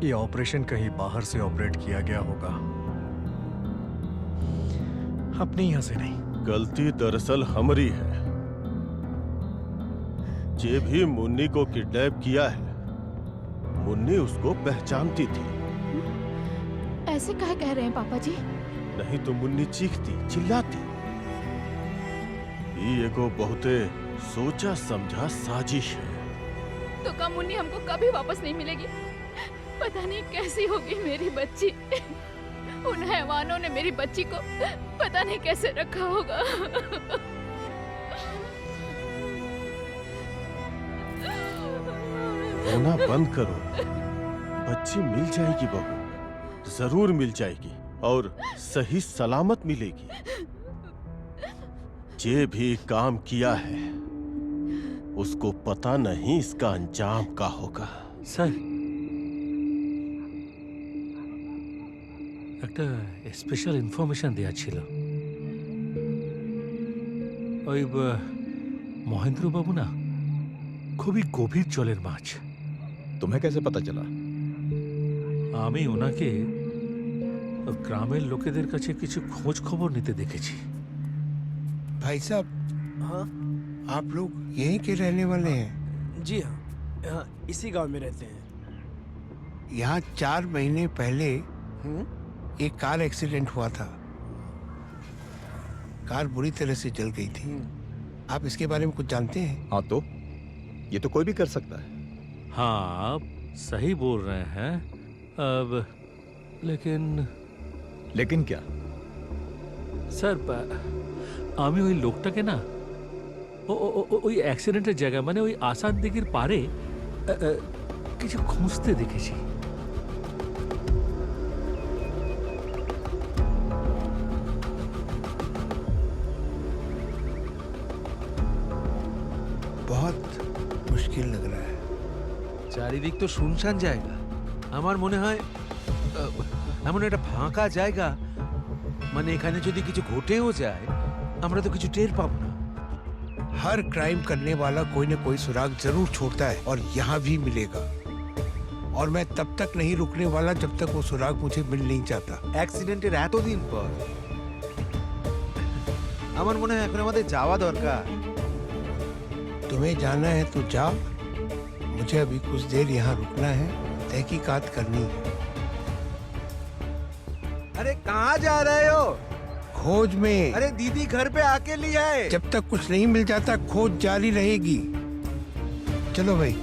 ये ऑपरेशन कहीं बाहर से ऑपरेट किया गया होगा, अपने यहां से नहीं। गलती दरअसल हमारी है। जे भी मुन्नी को किडनैप किया है, मुन्नी उसको पहचानती थी। ऐसे काहे कह रहे हैं पापा जी? नहीं तो मुन्नी चीखती, चिल्लाती। ये एगो बहुते सोचा समझा साजिश है। तो का मुन्नी हमको कभी वापस नहीं मिलेगी? पता नहीं कैसी होगी मेरी बच्ची। उन हैवानों ने मेरी बच्ची को पता नहीं कैसे रखा होगा। रोना बंद करो। बच्ची मिल जाएगी बहू, जरूर मिल जाएगी और सही सलामत मिलेगी। जे भी काम किया है उसको पता नहीं इसका अंजाम का होगा। স্যার, একটা স্পেশাল ইনফরমেশন দেওয়া ছিল। ওই মহেন্দ্রবাবু না খুবই গভীর জলের মাছ। तुम्हें कैसे पता चला? আমি ওনাকে গ্রামের লোকেদের কাছে কিছু খোঁজ খবর নিতে দেখেছি। भाई साहब, हाँ, आप लोग यहीं के रहने वाले हैं? जी हाँ, यहाँ इसी गांव में रहते हैं। यहाँ 4 महीने पहले एक कार एक्सीडेंट हुआ था। कार बुरी तरह से जल गई थी। आप इसके बारे में कुछ जानते हैं? हाँ, तो ये तो कोई भी कर सकता है। हाँ, आप सही बोल रहे हैं। अब लेकिन क्या? স্যার, আমি ওই লোকটাকে না ওই অ্যাক্সিডেন্টের জায়গা মানে ওই আসান দিঘির পারে কিছু খুঁজতে দেখেছি। बहुत मुश्किल लग रहा है। চারিদিক তো শুনশান জায়গা। আমার মনে হয় এমন একটা ফাঁকা জায়গা, মানে এখানে যদি কিছু ঘটেও যায় আমরা তো কিছু টের পাবো না। हर क्राइम करने वाला कोई न कोई सुराग जरूर छोड़ता है और यहाँ भी मिलेगा। और मैं तब तक नहीं रुकने वाला जब तक वो सुराग मुझे मिल नहीं जाता। অ্যাক্সিডেন্টের এতদিন পর আমার মনে হয় এখন আমাদের যাওয়া দরকার। तुम्हें जाना है तो जाओ, मुझे अभी कुछ देर यहाँ रुकना है, तहकीकात करनी है। अरे कहाँ जा रहे हो? खोज में। अरे दीदी घर पे आके ली है। जब तक कुछ नहीं मिल जाता खोज जारी रहेगी। चलो भाई।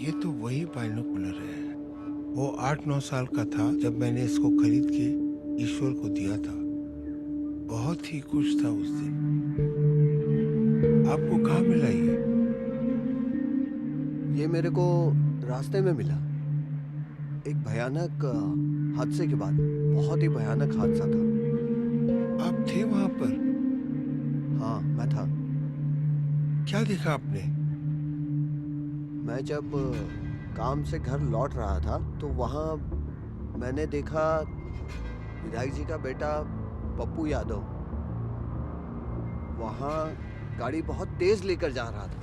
ये तो वही बाइनोकुलर है। वो 8-9 साल का था जब मैंने इसको खरीद के ईश्वर को दिया था। बहुत ही खुश था उस दिन। आपको कहाँ मिला ये मेरे को रास्ते में मिला। एक भयानक हादसे के बाद, बहुत ही भयानक हादसा था। आप थे वहां पर? हाँ, मैं था। क्या देखा आपने? मैं जब काम से घर लौट रहा था तो वहाँ मैंने देखा विधायक जी का बेटा पप्पू यादव वहाँ गाड़ी बहुत तेज लेकर जा रहा था।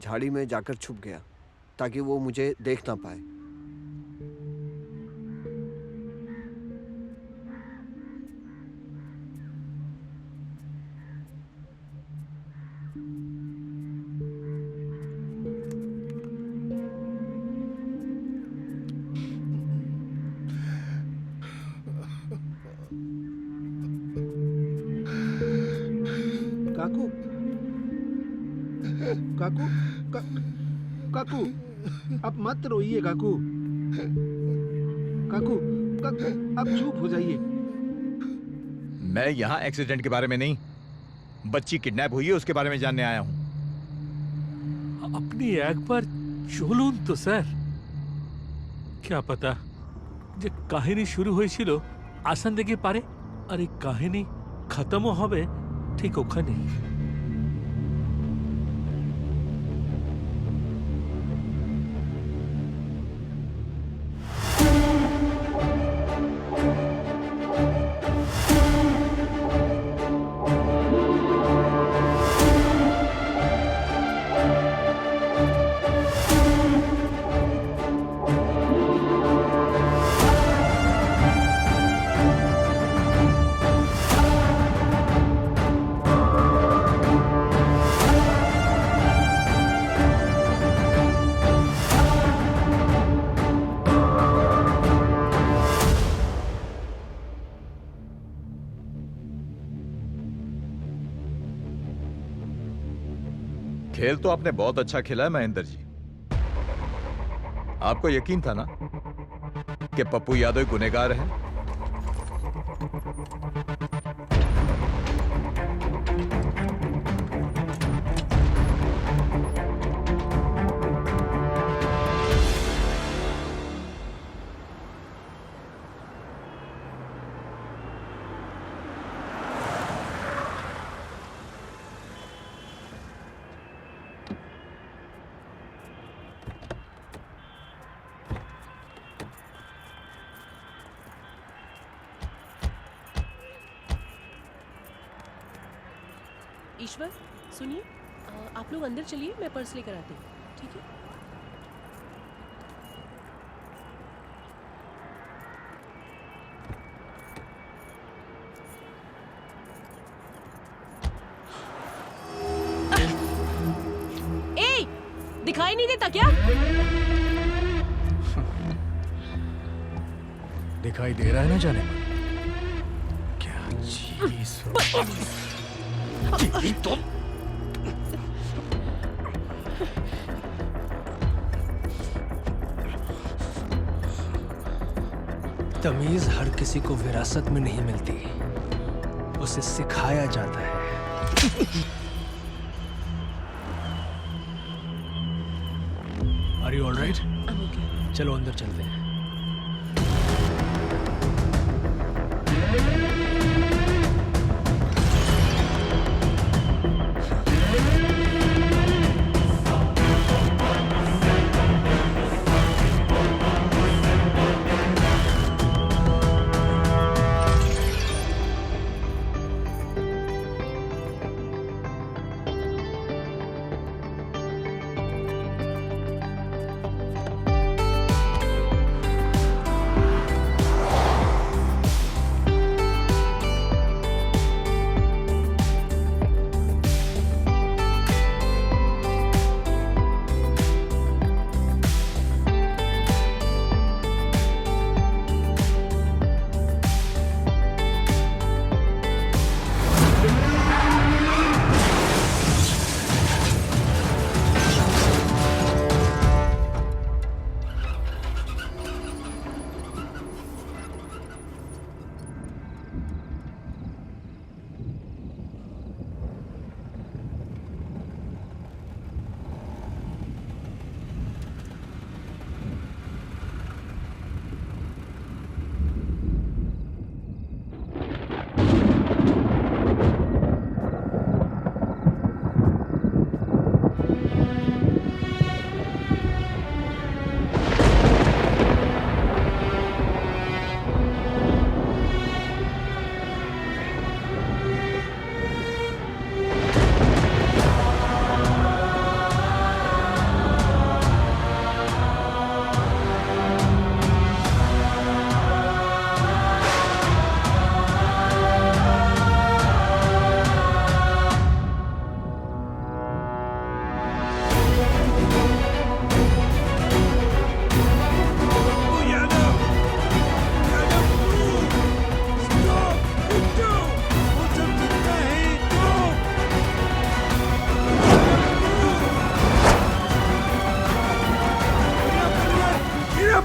झाड़ी में जाकर छुप गया ताकि वो मुझे देख ना पाए। काकू काकू काकू आप मत रोइए काकू। काकू काकू आप चुप हो जाइए। मैं यहाँ एक्सीडेंट के बारे में नहीं, बच्ची किडनैप हुई है उसके बारे में जानने आया हूँ। अपनी एक बार চলুন তো স্যার। क्या पता যে কাহিনী শুরু হয়েছিল আসান থেকে পারে আর এই কাহিনী খতমও হবে ঠিক ওখানে। खेल तो आपने बहुत अच्छा खेला है महेंद्र जी। आपको यकीन था ना कि पप्पू यादव गुनहगार है? ईश्वर सुनिए, आप लोग अंदर चलिए, मैं पर्स लेकर आती हूँ, ठीक है? ए, दिखाई नहीं देता क्या? दिखाई दे रहा है ना जाने मन? क्या चीज तो तमीज हर किसी को विरासत में नहीं मिलती, उसे सिखाया जाता है। Are you all right? I'm okay. चलो अंदर चलते हैं।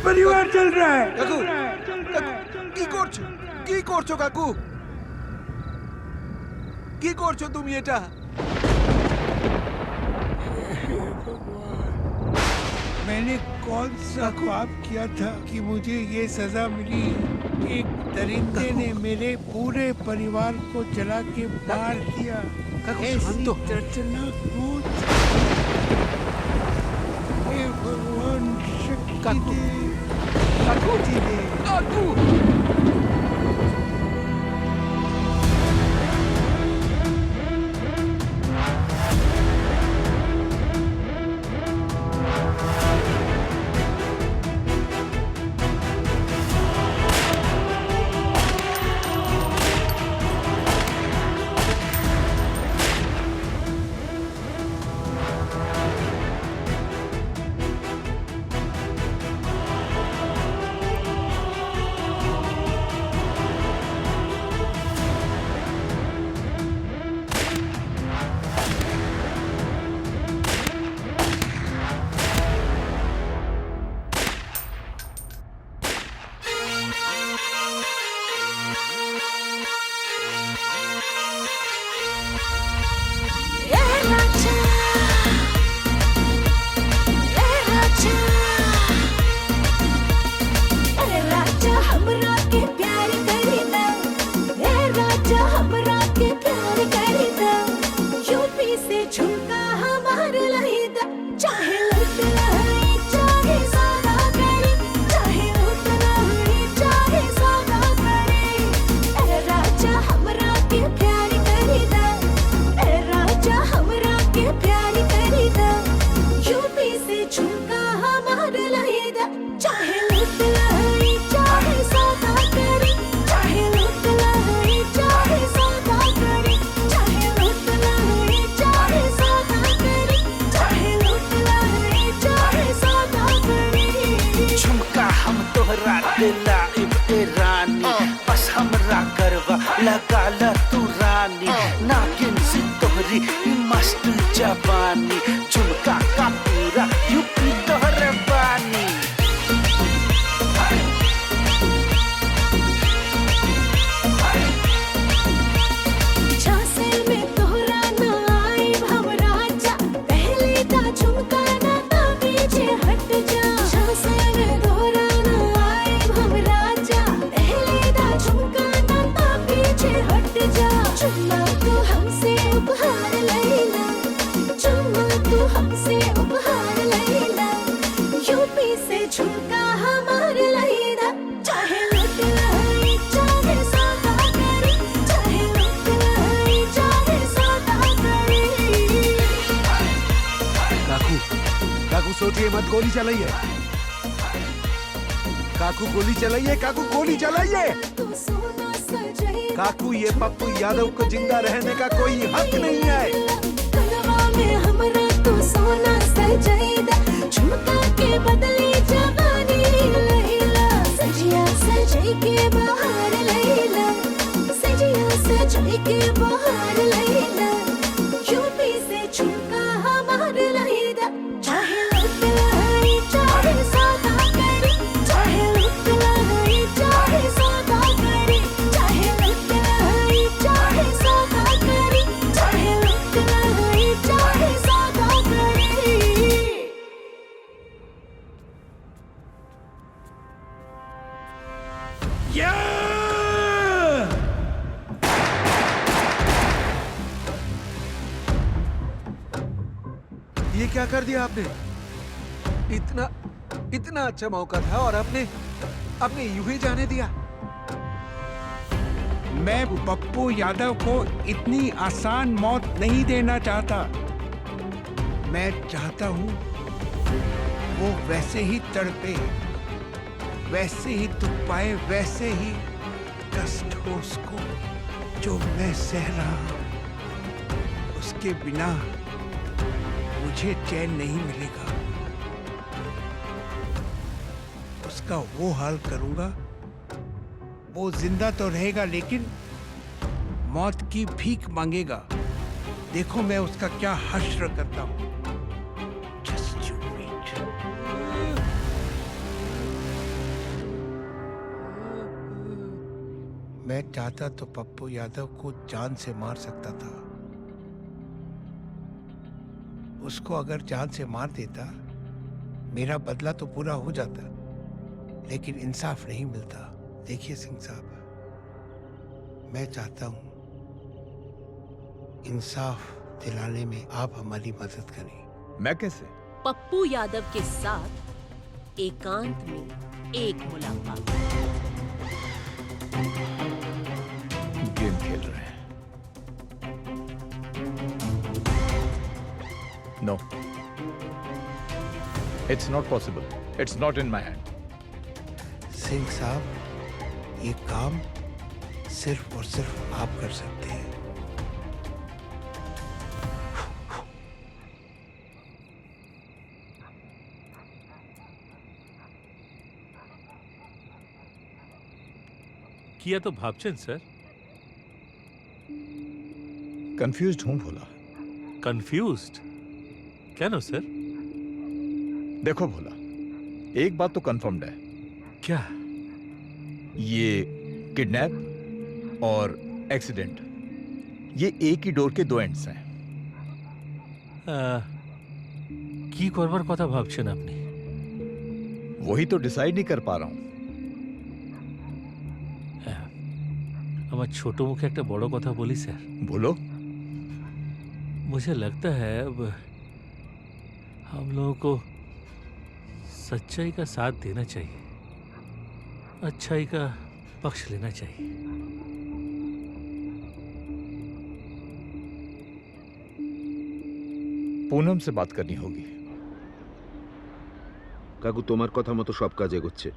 परिवार चल रहा है। काकू কি করছো কাকু? কি করছো তুমি এটা? मैंने कौन सा पाप किया था कि मुझे ये सजा मिली? एक दरिंदे ने मेरे पूरे परिवार को जला के मार दिया। ऐसी दर्दनाक मौत। हे भगवान शक्ति दे। शक्ति दे। लगा तू रानी नागिन सी तोहरी मस्त जवानी झुमका का पूरा यूपी तोहरे बानी सोचिए मत, गोली चलाइए काकू, गोली चलाइए काकू, गोली चलाइए काकू। ये पप्पू यादव को जिंदा रहने का कोई हक नहीं है। झुमका के बदले जवानी लैला सजिया सजई के बाहर लैला सजिया सजई के बाहर लैला यूपी से झुमका हमार लैला चाहे ये क्या कर दिया आपने? इतना अच्छा मौका था और आपने यूं ही जाने दिया। मैं पप्पू यादव को इतनी आसान मौत नहीं देना चाहता। मैं चाहता हूं वो वैसे ही तड़पे, वैसे ही दुख पाए, वैसे ही कष्ट हो उसको जो मैं सह रहा हूं। उसके बिना मुझे चैन नहीं मिलेगा। उसका वो हाल करूंगा, वो जिंदा तो रहेगा लेकिन मौत की भीख मांगेगा। देखो मैं उसका क्या हश्र करता हूं। Just you wait. मैं चाहता तो पप्पू यादव को जान से मार सकता था। उसको अगर जान से मार देता मेरा बदला तो पूरा हो जाता, लेकिन इंसाफ नहीं मिलता। देखिए सिंह साहब, मैं चाहता हूं इंसाफ दिलाने में आप हमारी मदद करें। मैं कैसे? पप्पू यादव के साथ एकांत में एक मुलाकात। गेम खेल रहे हैं। No, it's not possible. It's not in my hand. Singh साहब, ये काम सिर्फ और सिर्फ आप कर सकते हैं। किया तो भापचंद सर। कंफ्यूज्ड हूं भोला। कंफ्यूज्ड? क्या नो सर? देखो भोला, एक बात तो कंफर्म्ड है। क्या? ये किडनैप और एक्सीडेंट, ये एक ही डोर के दो एंड्स हैं। কি করবার কথা ভাবছেন আপনি? वही तो डिसाइड नहीं कर पा रहा हूं। আমার ছোট মুখে একটা বড় কথা বলি স্যার। बोलो। मुझे लगता है अब हम लोगों को सच्चाई का साथ देना चाहिए, अच्छाई का पक्ष लेना चाहिए। पूनम से बात करनी होगी। কাকু তোমার কথা মতো সব কাজ এগোচ্ছে।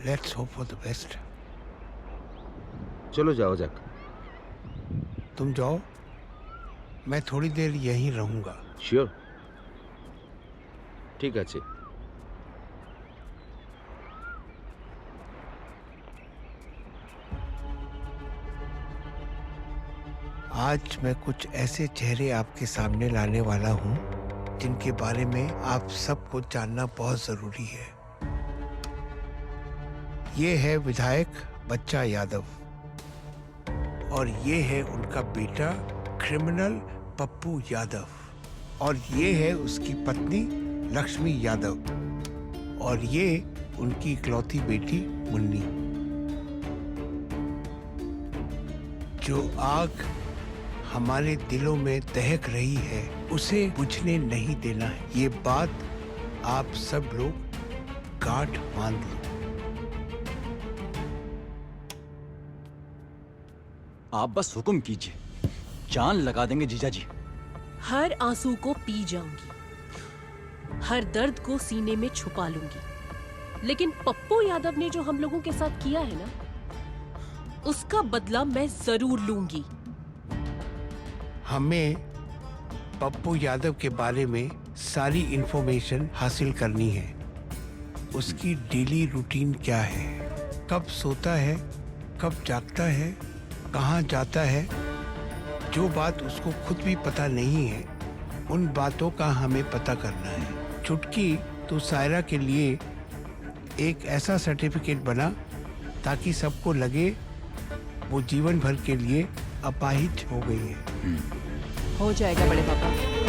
Let's hope for the best. चलो जाओ जाक। तुम जाओ, मैं थोड़ी देर यहीं रहूंगा। श्योर, ठीक আছে। आज मैं कुछ ऐसे चेहरे आपके सामने लाने वाला हूं जिनके बारे में आप सबको जानना बहुत जरूरी है। ये है विधायक बच्चा यादव और ये है उनका बेटा क्रिमिनल पप्पू यादव और ये है उसकी पत्नी लक्ष्मी यादव और ये उनकी इकलौती बेटी मुन्नी। जो आग हमारे दिलों में दहक रही है उसे बुझने नहीं देना है। ये बात आप सब लोग गांठ मान लो। आप बस हुक्म कीजिए, जान लगा देंगे जीजा जी। हर आंसू को पी जाऊंगी, हर दर्द को सीने में छुपा लूंगी, लेकिन पप्पू यादव ने जो हम लोगों के साथ किया है ना, उसका बदला मैं जरूर लूंगी। हमें पप्पू यादव के बारे में सारी इंफॉर्मेशन हासिल करनी है। उसकी डेली रूटीन क्या है, कब सोता है, कब जागता है, कहाँ जाता है। जो बात उसको खुद भी पता नहीं है, उन बातों का हमें पता करना है। चुटकी तो सायरा के लिए एक ऐसा सर्टिफिकेट बना ताकि सबको लगे वो जीवन भर के लिए अपाहिज हो गई है। हो जाएगा बड़े पापा।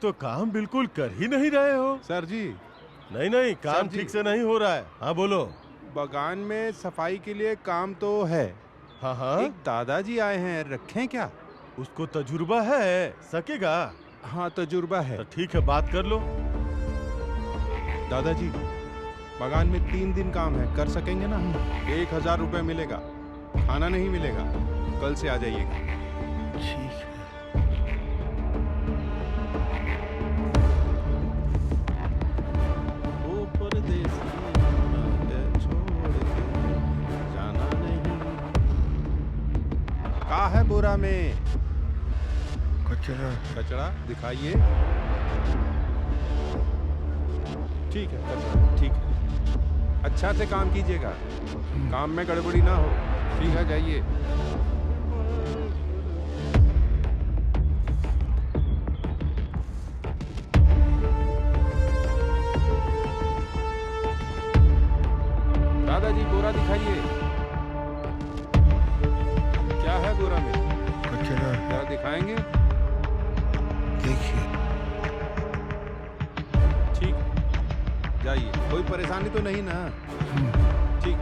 तो काम बिल्कुल कर ही नहीं रहे हो। सर जी। नहीं काम ठीक से नहीं हो रहा है। हाँ बोलो। बगान में सफाई के लिए काम तो है। हाँ एक दादाजी आए हैं, रखें क्या? उसको तजुर्बा है, सकेगा? हाँ तजुर्बा है। तो ठीक है, बात कर लो। दादाजी बगान में 3 दिन काम है, कर सकेंगे ना? 1000 रुपए मिलेगा, खाना नहीं मिलेगा, कल से आ जाइएगा। ठीक है। क्या है बोरा में? कचरा। कचरा दिखाइए। ठीक है कचरा, ठीक है। अच्छा से काम कीजिएगा, काम में गड़बड़ी ना हो। ठीक है, जाइए। दादाजी बोरा दिखाइए, क्या है बोरा में? कचरा। जरा दिखाएंगे? देखिए। ठीक, जाइए। कोई परेशानी तो नहीं ना? ठीक।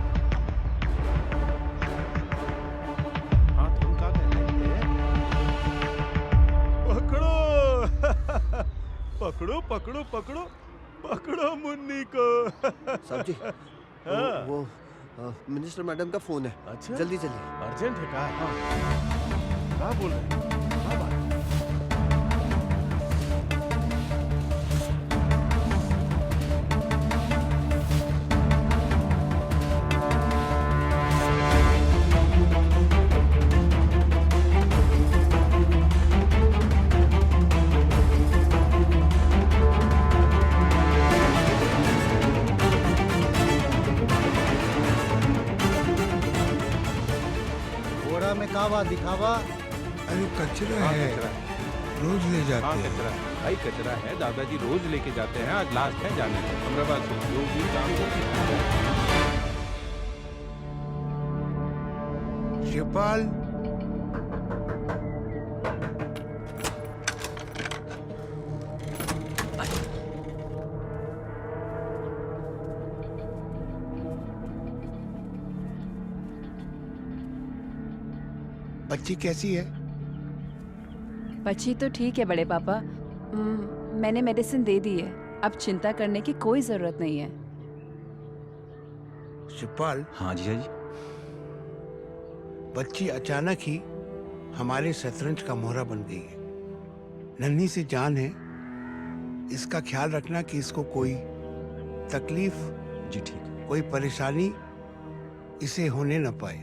हाँ तुम क्या कह रहे थे? पकड़ो पकड़ो पकड़ो पकड़ो मुन्नी को। साहब जी, हाँ। वो मिनिस्टर मैडम का फोन है। अच्छा, जल्दी चलिए। अर्जेंट है क्या? क्या बोल रहे हैं? क्या बात? बोरा में कावा दिखावा। अरे कचरा हाँ, है, कचरा। रोज ले जाते हाँ हैं। कचरा है भाई, कचरा है। दादाजी रोज लेके जाते हैं, आज लास्ट है जाने का। हमारा बात सुनो, जो भी काम को शिवपाल, बच्ची कैसी है? बच्ची तो ठीक है बड़े पापा। मैंने मेडिसिन दे दी है, अब चिंता करने की कोई जरूरत नहीं है। शिवपाल। हाँ जीजा जी। बच्ची अचानक ही हमारे शतरंज का मोहरा बन गई है। नन्ही सी जान है, इसका ख्याल रखना कि इसको कोई तकलीफ, जी ठीक, कोई परेशानी इसे होने न पाए।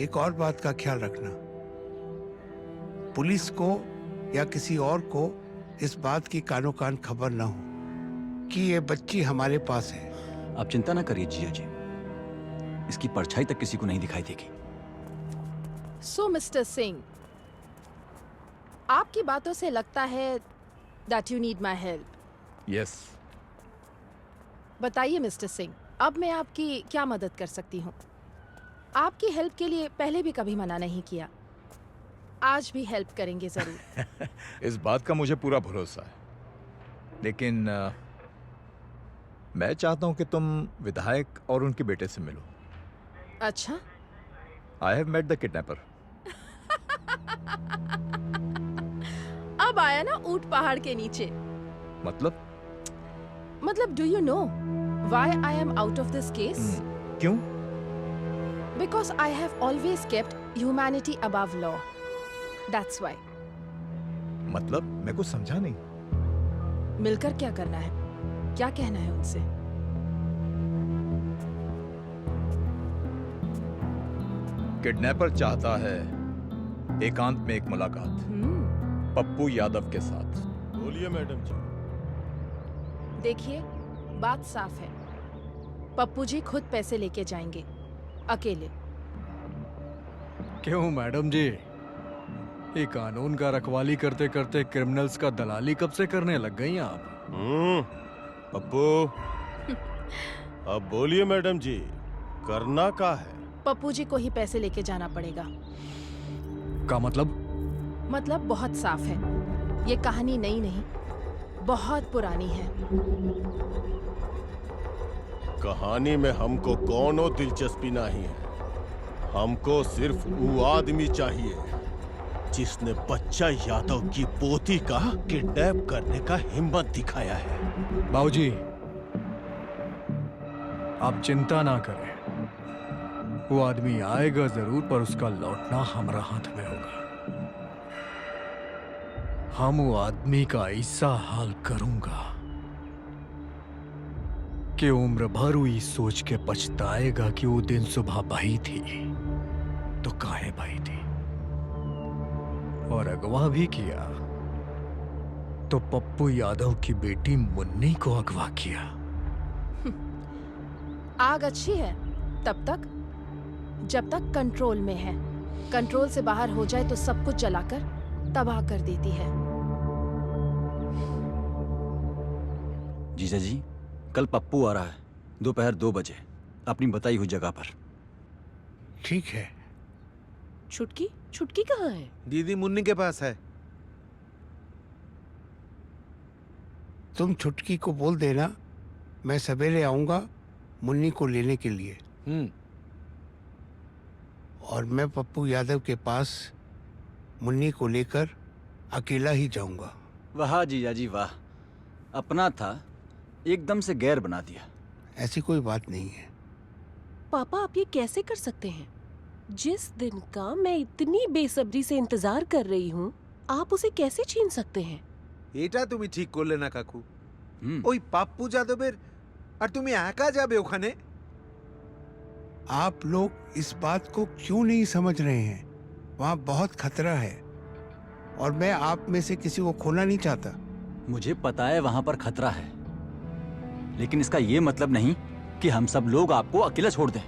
एक और बात का ख्याल रखना, पुलिस को या किसी और को इस बात की कानो कान खबर न हो कि ये बच्ची हमारे पास है। आप चिंता ना करिए जीजा जी, इसकी परछाई तक किसी को नहीं दिखाई देगी। सो मिस्टर सिंह, आपकी बातों से लगता है that you need my help. Yes. बताइए मिस्टर सिंह, अब मैं आपकी क्या मदद कर सकती हूँ? आपकी हेल्प के लिए पहले भी कभी मना नहीं किया, आज भी हेल्प करेंगे जरूर। इस बात का मुझे पूरा भरोसा है, लेकिन मैं चाहता हूं कि तुम विधायक और उनके बेटे से मिलो। अच्छा, I have met the kidnapper. अब आया ना ऊंट पहाड़ के नीचे। मतलब do you know why I am out of this case? क्यों? Because I have always kept humanity above law. That's why. मतलब मैं कुछ समझा नहीं। मिलकर क्या करना है? क्या कहना है उनसे? किडनैपर चाहता है एकांत में एक मुलाकात पप्पू यादव के साथ। बोलिए मैडम जी। देखिए, बात साफ है, पप्पू जी खुद पैसे लेके जाएंगे, अकेले। क्यों मैडम जी, ये कानून का रखवाली करते करते क्रिमिनल्स का दलाली कब से करने लग गई आप? पप्पू, अब बोलिए मैडम जी, करना क्या है? पप्पू जी को ही पैसे लेके जाना पड़ेगा। का मतलब? मतलब बहुत साफ है। ये कहानी नई नहीं, बहुत पुरानी है। कहानी में हमको कोनो दिलचस्पी नहीं है। हमको सिर्फ वो आदमी चाहिए जिसने बच्चा यादव की पोती का किडनैप करने का हिम्मत दिखाया है। बाबूजी, आप चिंता ना करें। वो आदमी आएगा जरूर, पर उसका लौटना हमारा हाथ में होगा। हम वो आदमी का ऐसा हाल करूंगा कि उम्र भर वो इस सोच के पछताएगा कि वो दिन सुबह बही थी तो काहे बही थी, और अगवा भी किया तो पप्पू यादव की बेटी मुन्नी को अगवा किया। आग अच्छी है तब तक जब तक कंट्रोल में है। कंट्रोल से बाहर हो जाए तो सब कुछ जलाकर तबाह कर देती है। जीजा जी, कल पप्पू आ रहा है दोपहर 2 बजे अपनी बताई हुई जगह पर। ठीक है। छुटकी? छुटकी कहाँ है? दीदी मुन्नी के पास है। तुम छुटकी को बोल देना मैं सवेरे आऊंगा मुन्नी को लेने के लिए। और मैं पप्पू यादव के पास मुन्नी को लेकर अकेला ही जाऊंगा। वाह जीजा जी वाह, अपना था एकदम से गैर बना दिया। ऐसी कोई बात नहीं है। पापा, आप ये कैसे कर सकते हैं? जिस दिन का मैं इतनी बेसब्री से इंतजार कर रही हूँ, आप उसे कैसे छीन सकते हैं? এটা তুমি ঠিক করলে না কাকু। ওই পাপ্পু যাদবের আর তুমি একা যাবে ওখানে? आप लोग इस बात को क्यों नहीं समझ रहे हैं? वहाँ बहुत खतरा है और मैं आप में से किसी को खोना नहीं चाहता। मुझे पता है वहां पर खतरा है, लेकिन इसका ये मतलब नहीं कि हम सब लोग आपको अकेला छोड़ दें।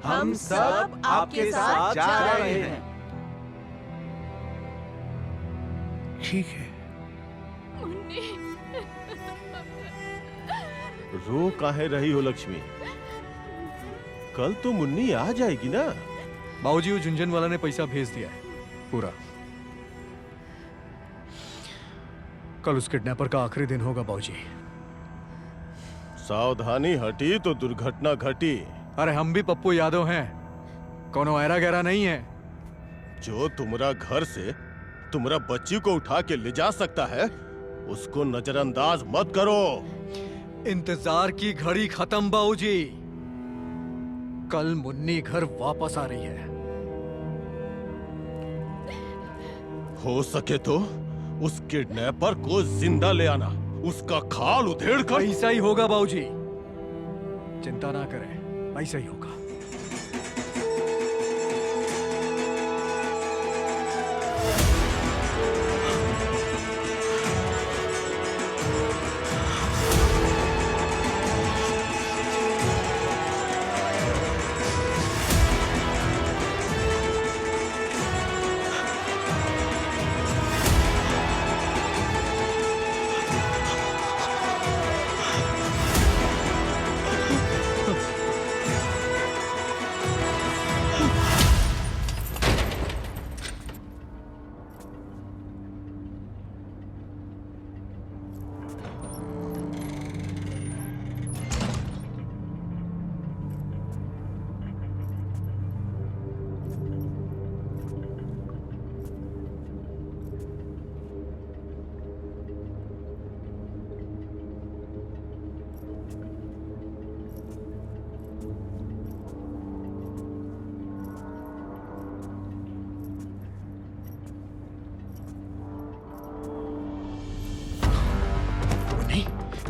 हम सब आपके साथ जा रहे हैं। ठीक है। रो काहे रही हो लक्ष्मी? कल तो मुन्नी आ जाएगी ना? बाबूजी, वो झुंझुन वाला ने पैसा भेज दिया है पूरा। कल उस किडनैपर का आखिरी दिन होगा बाबूजी। सावधानी हटी तो दुर्घटना घटी। अरे हम भी पप्पू यादव हैं, कोनो ऐरा गहरा नहीं है। जो तुम्हारा घर से तुम्हारा बच्ची को उठा के ले जा सकता है उसको नजरअंदाज मत करो। इंतजार की घड़ी खत्म बाबूजी। कल मुन्नी घर वापस आ रही है। हो सके तो उस किडनैपर को जिंदा ले आना, उसका खाल उधेड़ कर। ऐसा ही होगा बाबूजी, चिंता ना करें, ऐसा ही होगा।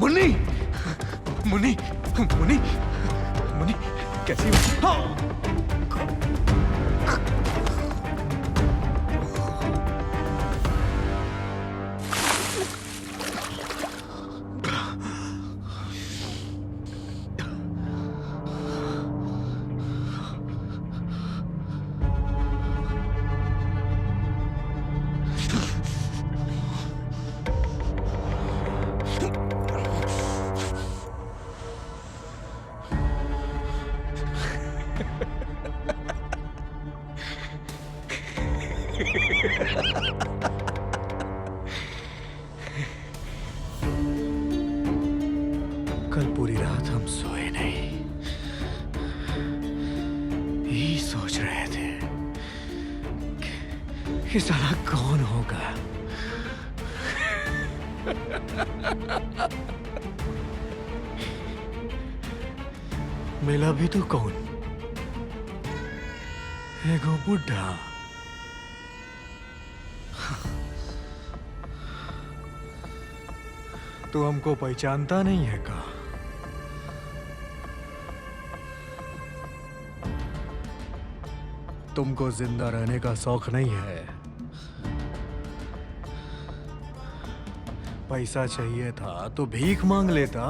मुन्नी, मुन्नी, मुन्नी, मुन्नी, कैसी? हाँ। कल पूरी रात हम सोए नहीं, यही सोच रहे थे कि साला कौन होगा। मिला भी तो कौन? एगो बुढ़ा। तू हमको पहचानता नहीं है का? तुमको जिंदा रहने का शौक नहीं है, पैसा चाहिए था तो भीख मांग लेता।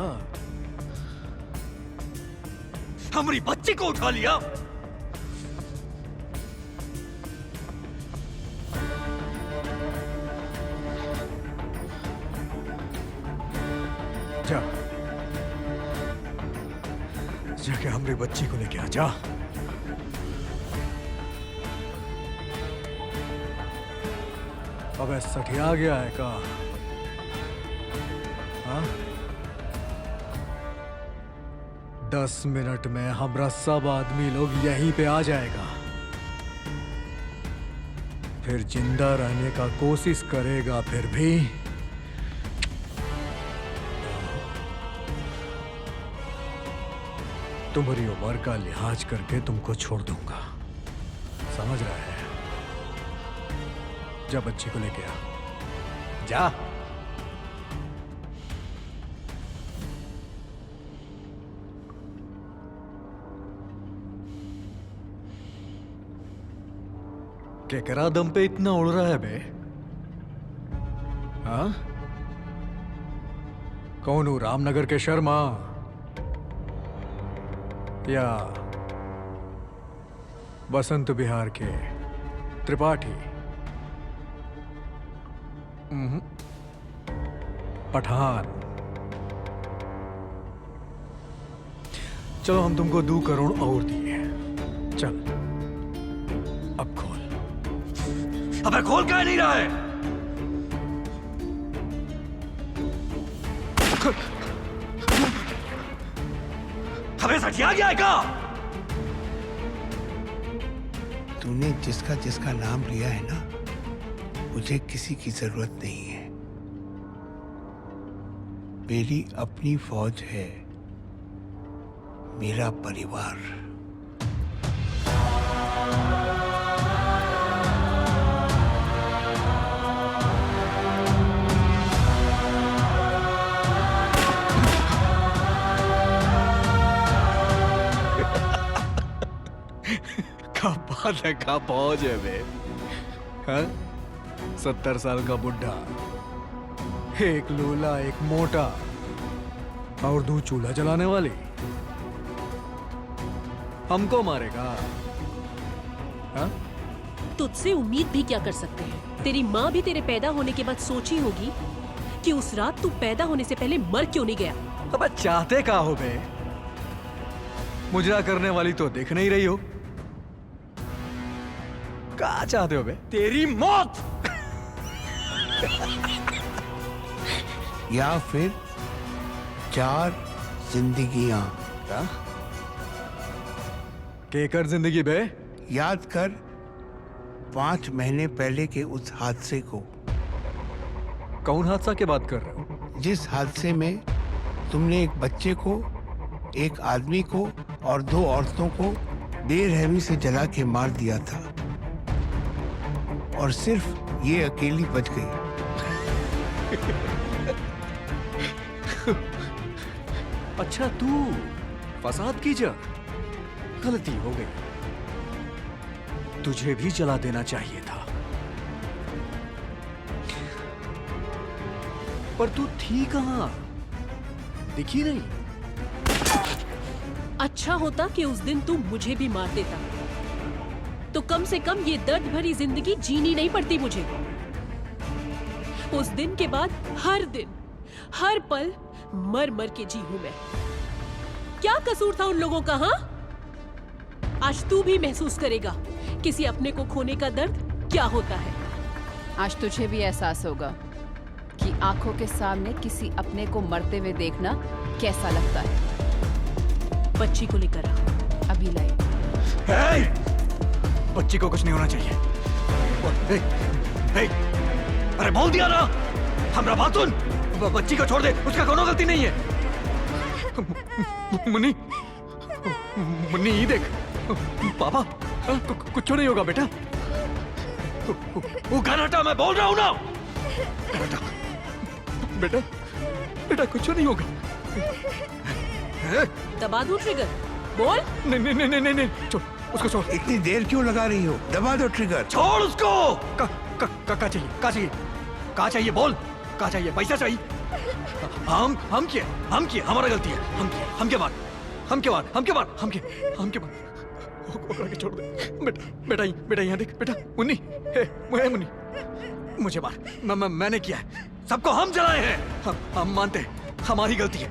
हमारी बच्ची को उठा लिया। जा, जाके हमारी बच्ची को लेके आ जा। अबे सठिया गया है का? हाँ? 10 मिनट में हमरा सब आदमी लोग यहीं पे आ जाएगा, फिर जिंदा रहने का कोशिश करेगा, फिर भी तुम्हारी उम्र का लिहाज करके तुमको छोड़ दूंगा, समझ रहा है? जा बच्ची को लेके आ, जा। केकरा दम पे इतना उड़ रहा है बे? हाँ? कौन हूं, रामनगर के शर्मा या बसंत बिहार के त्रिपाठी? पठान। चलो हम तुमको 2 करोड़ और दिए, चल अब खोल। अबे खोल क्या नहीं रहा है? अबे सठिया गया है का? तूने जिसका जिसका नाम लिया है ना, मुझे किसी की जरूरत नहीं है। मेरी अपनी फौज है, मेरा परिवार। का बात है, का फौज है बे? हाँ? 70 साल का बुढ़ा, एक लूला, एक मोटा और 2 चूल्हा जलाने वाली हमको मारेगा? हाँ? तुझसे उम्मीद भी क्या कर सकते हैं? तेरी माँ भी तेरे पैदा होने के बाद सोची होगी कि उस रात तू पैदा होने से पहले मर क्यों नहीं गया। अब चाहते का हो बे? मुजरा करने वाली तो देख नहीं रही हो। क्या चाहते हो बे? तेरी मौत या फिर 4 जिंदगियां। केकर जिंदगी बे? याद कर 5 महीने पहले के उस हादसे को। कौन हादसा की बात कर रहे हो? जिस हादसे में तुमने एक बच्चे को, एक आदमी को और 2 औरतों को बेरहमी से जला के मार दिया था, और सिर्फ ये अकेली बच गई। अच्छा, तू फसाद की जा। गलती हो गई, तुझे भी जला देना चाहिए था, पर तू थी कहां? दिखी नहीं। अच्छा होता कि उस दिन तू मुझे भी मार देता, तो कम से कम ये दर्द भरी जिंदगी जीनी नहीं पड़ती मुझे। उस दिन के बाद हर दिन, हर पल मर मर के जी हूं मैं। क्या कसूर था उन लोगों का? हाँ, आज तू भी महसूस करेगा किसी अपने को खोने का दर्द क्या होता है। आज तुझे भी एहसास होगा कि आंखों के सामने किसी अपने को मरते हुए देखना कैसा लगता है। बच्ची को लेकर आ। अभी लाए। बच्ची को कुछ नहीं होना चाहिए। अरे बोल दिया ना, हमरा बात सुन। बच्ची को छोड़ दे, उसका कोनो गलती नहीं है। मुन्नी, मुन्नी ये देख, पापा कुछ नहीं होगा बेटा। वो गाना हटा, मैं बोल रहा हूँ ना। बेटा बेटा कुछ नहीं होगा। दबा दूं ट्रिगर? बोल। नहीं नहीं नहीं नहीं नहीं, छोड़ उसको, छोड़। इतनी देर क्यों लगा रही हो? दबा दो ट्रिगर। छोड़ उसको। का चाहिए, का चाहिए, का चाहिए, बोल। का चाहिए? पैसा चाहिए। हम किए, हमारा गलती है। हम के मार। छोड़ दे बेटा यहाँ देख बेटा। मुन्नी, मुन्नी मुझे मार। मैंने किया है, सबको हम जलाए हैं। हम मानते हैं हमारी गलती है।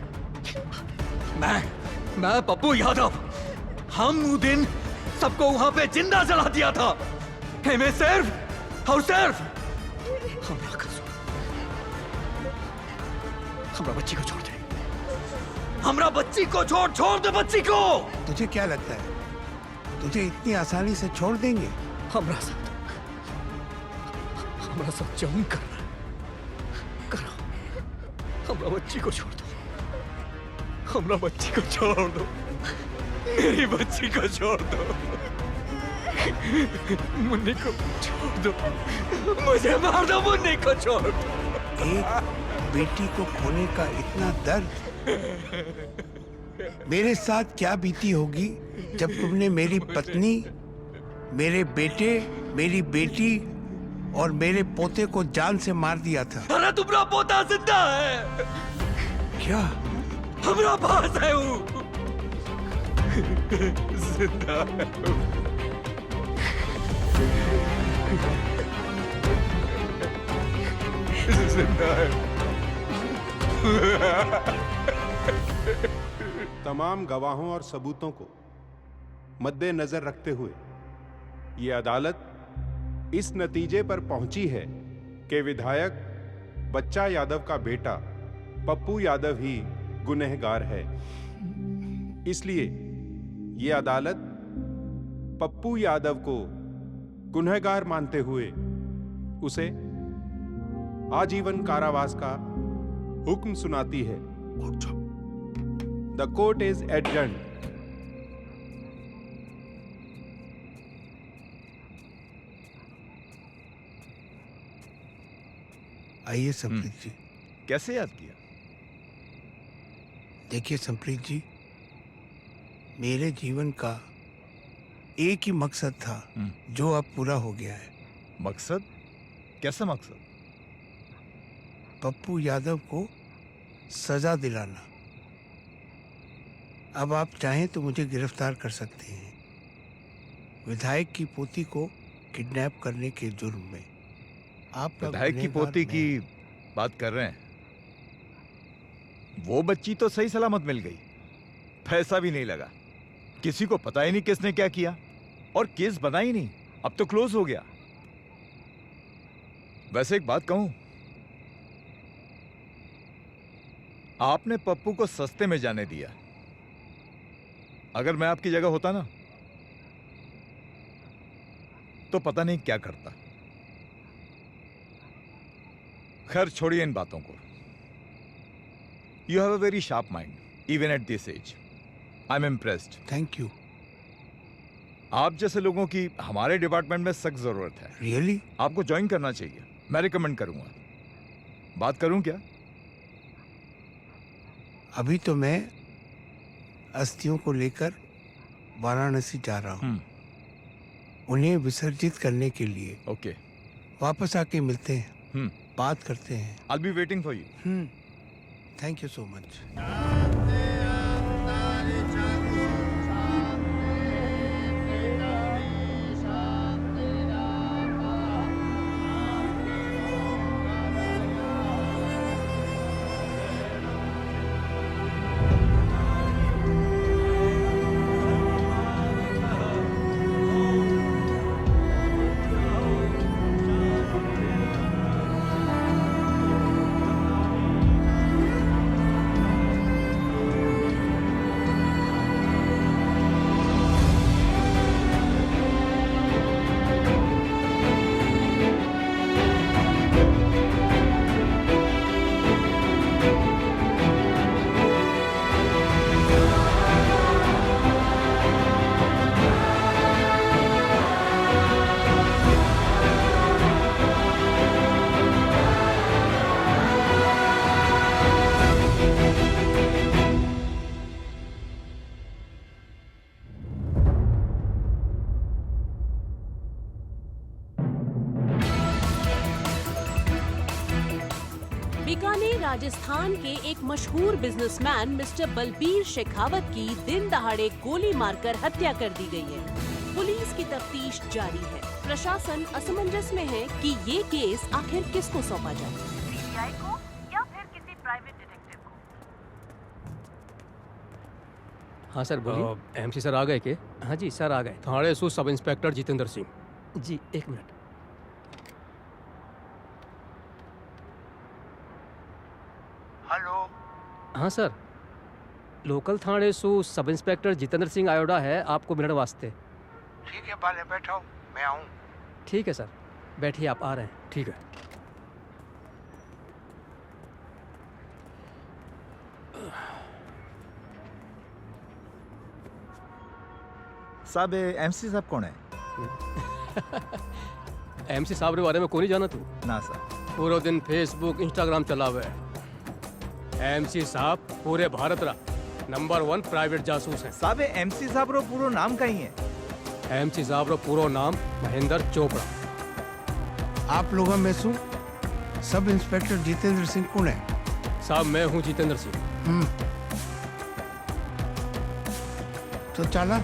मैं पप्पू यादव, हम वो दिन सबको वहां पे जिंदा जला दिया था। हमें सिर्फ और सिर्फ हमारा कसूर। हमरा बच्ची को छोड़ दे, हमरा बच्ची को छोड़ दे बच्ची को। तुझे क्या लगता है तुझे इतनी आसानी से छोड़ देंगे? हमरा साथ जम करना करो। हमरा बच्ची को छोड़ दो, हमरा बच्ची को छोड़ दो, मेरी बच्ची को छोड़ दो, मुन्नी को छोड़ दो, मुझे मार दो, मुन्नी को छोड़ दो। एक बेटी को खोने का इतना दर्द मेरे साथ क्या बीती होगी जब तुमने मेरी पत्नी, मेरे बेटे, मेरी बेटी और मेरे पोते को जान से मार दिया था। अरे तुम्हारा पोता जिंदा है। क्या? हमरा पास है वो, जिंदा है। जिंदा है। तमाम गवाहों और सबूतों को मद्देनजर रखते हुए ये अदालत इस नतीजे पर पहुंची है कि विधायक बच्चा यादव का बेटा पप्पू यादव ही गुनहगार है। इसलिए ये अदालत पप्पू यादव को गुनहगार मानते हुए उसे आजीवन कारावास का हुक्म सुनाती है। The court is adjourned. आइए संप्रीत जी। कैसे याद किया? देखिए संप्रीत जी, मेरे जीवन का एक ही मकसद था जो अब पूरा हो गया है। मकसद? कैसा मकसद? पप्पू यादव को सजा दिलाना। अब आप चाहें तो मुझे गिरफ्तार कर सकते हैं, विधायक की पोती को किडनैप करने के जुर्म में। आप विधायक की पोती की बात कर रहे हैं? वो बच्ची तो सही सलामत मिल गई, पैसा भी नहीं लगा, किसी को पता ही नहीं किसने क्या किया, और केस बना ही नहीं, अब तो क्लोज हो गया। वैसे एक बात कहूं, आपने पप्पू को सस्ते में जाने दिया। अगर मैं आपकी जगह होता ना तो पता नहीं क्या करता। खैर छोड़िए इन बातों को। You have a very sharp mind even at this age. I am impressed. Thank you. आप जैसे लोगों की हमारे डिपार्टमेंट में सख्त जरूरत है। रियली? आपको ज्वाइन करना चाहिए, मैं रिकमेंड करूंगा। बात करूं क्या? अभी तो मैं अस्थियों को लेकर वाराणसी जा रहा हूं, उन्हें विसर्जित करने के लिए। ओके। वापस आके मिलते हैं, बात करते हैं। I'll be waiting for you. Thank you so much. Rajasthan के एक मशहूर बिजनेसमैन मिस्टर बलबीर शेखावत की दिन दहाड़े गोली मारकर हत्या कर दी गई है। पुलिस की तफ्तीश जारी है। प्रशासन असमंजस में है कि ये केस आखिर किसको सौंपा जाए, सीबीआई को या फिर किसी प्राइवेट डिटेक्टिव को। हाँ सर बोलिए। एमसी सर आ गए के? हाँ जी सर आ गए। थाने सू सब इंस्पेक्टर जितेंद्र सिंह जी। एक मिनट। हेलो। हाँ सर, लोकल थाने सू सब इंस्पेक्टर जितेंद्र सिंह आयोडा है, आपको मिलने वास्ते। ठीक है बाले बैठो, मैं आऊँ। ठीक है सर, बैठिए, आप आ रहे हैं। ठीक है। साहब एमसी साहब कौन है? एमसी साहब के बारे में कोई नहीं जाना तू? ना सर। पूरा दिन फेसबुक इंस्टाग्राम चला हुआ है। एमसी साहब पूरे भारत रा नंबर 1 प्राइवेट जासूस है। साहब एमसी साहब रो पूरा नाम कहीं है? एमसी साहब रो पूरा नाम महेंद्र चोपड़ा। आप लोगों में सू सब इंस्पेक्टर जितेंद्र सिंह कौन है? साहब मैं हूँ जितेंद्र सिंह। तो चला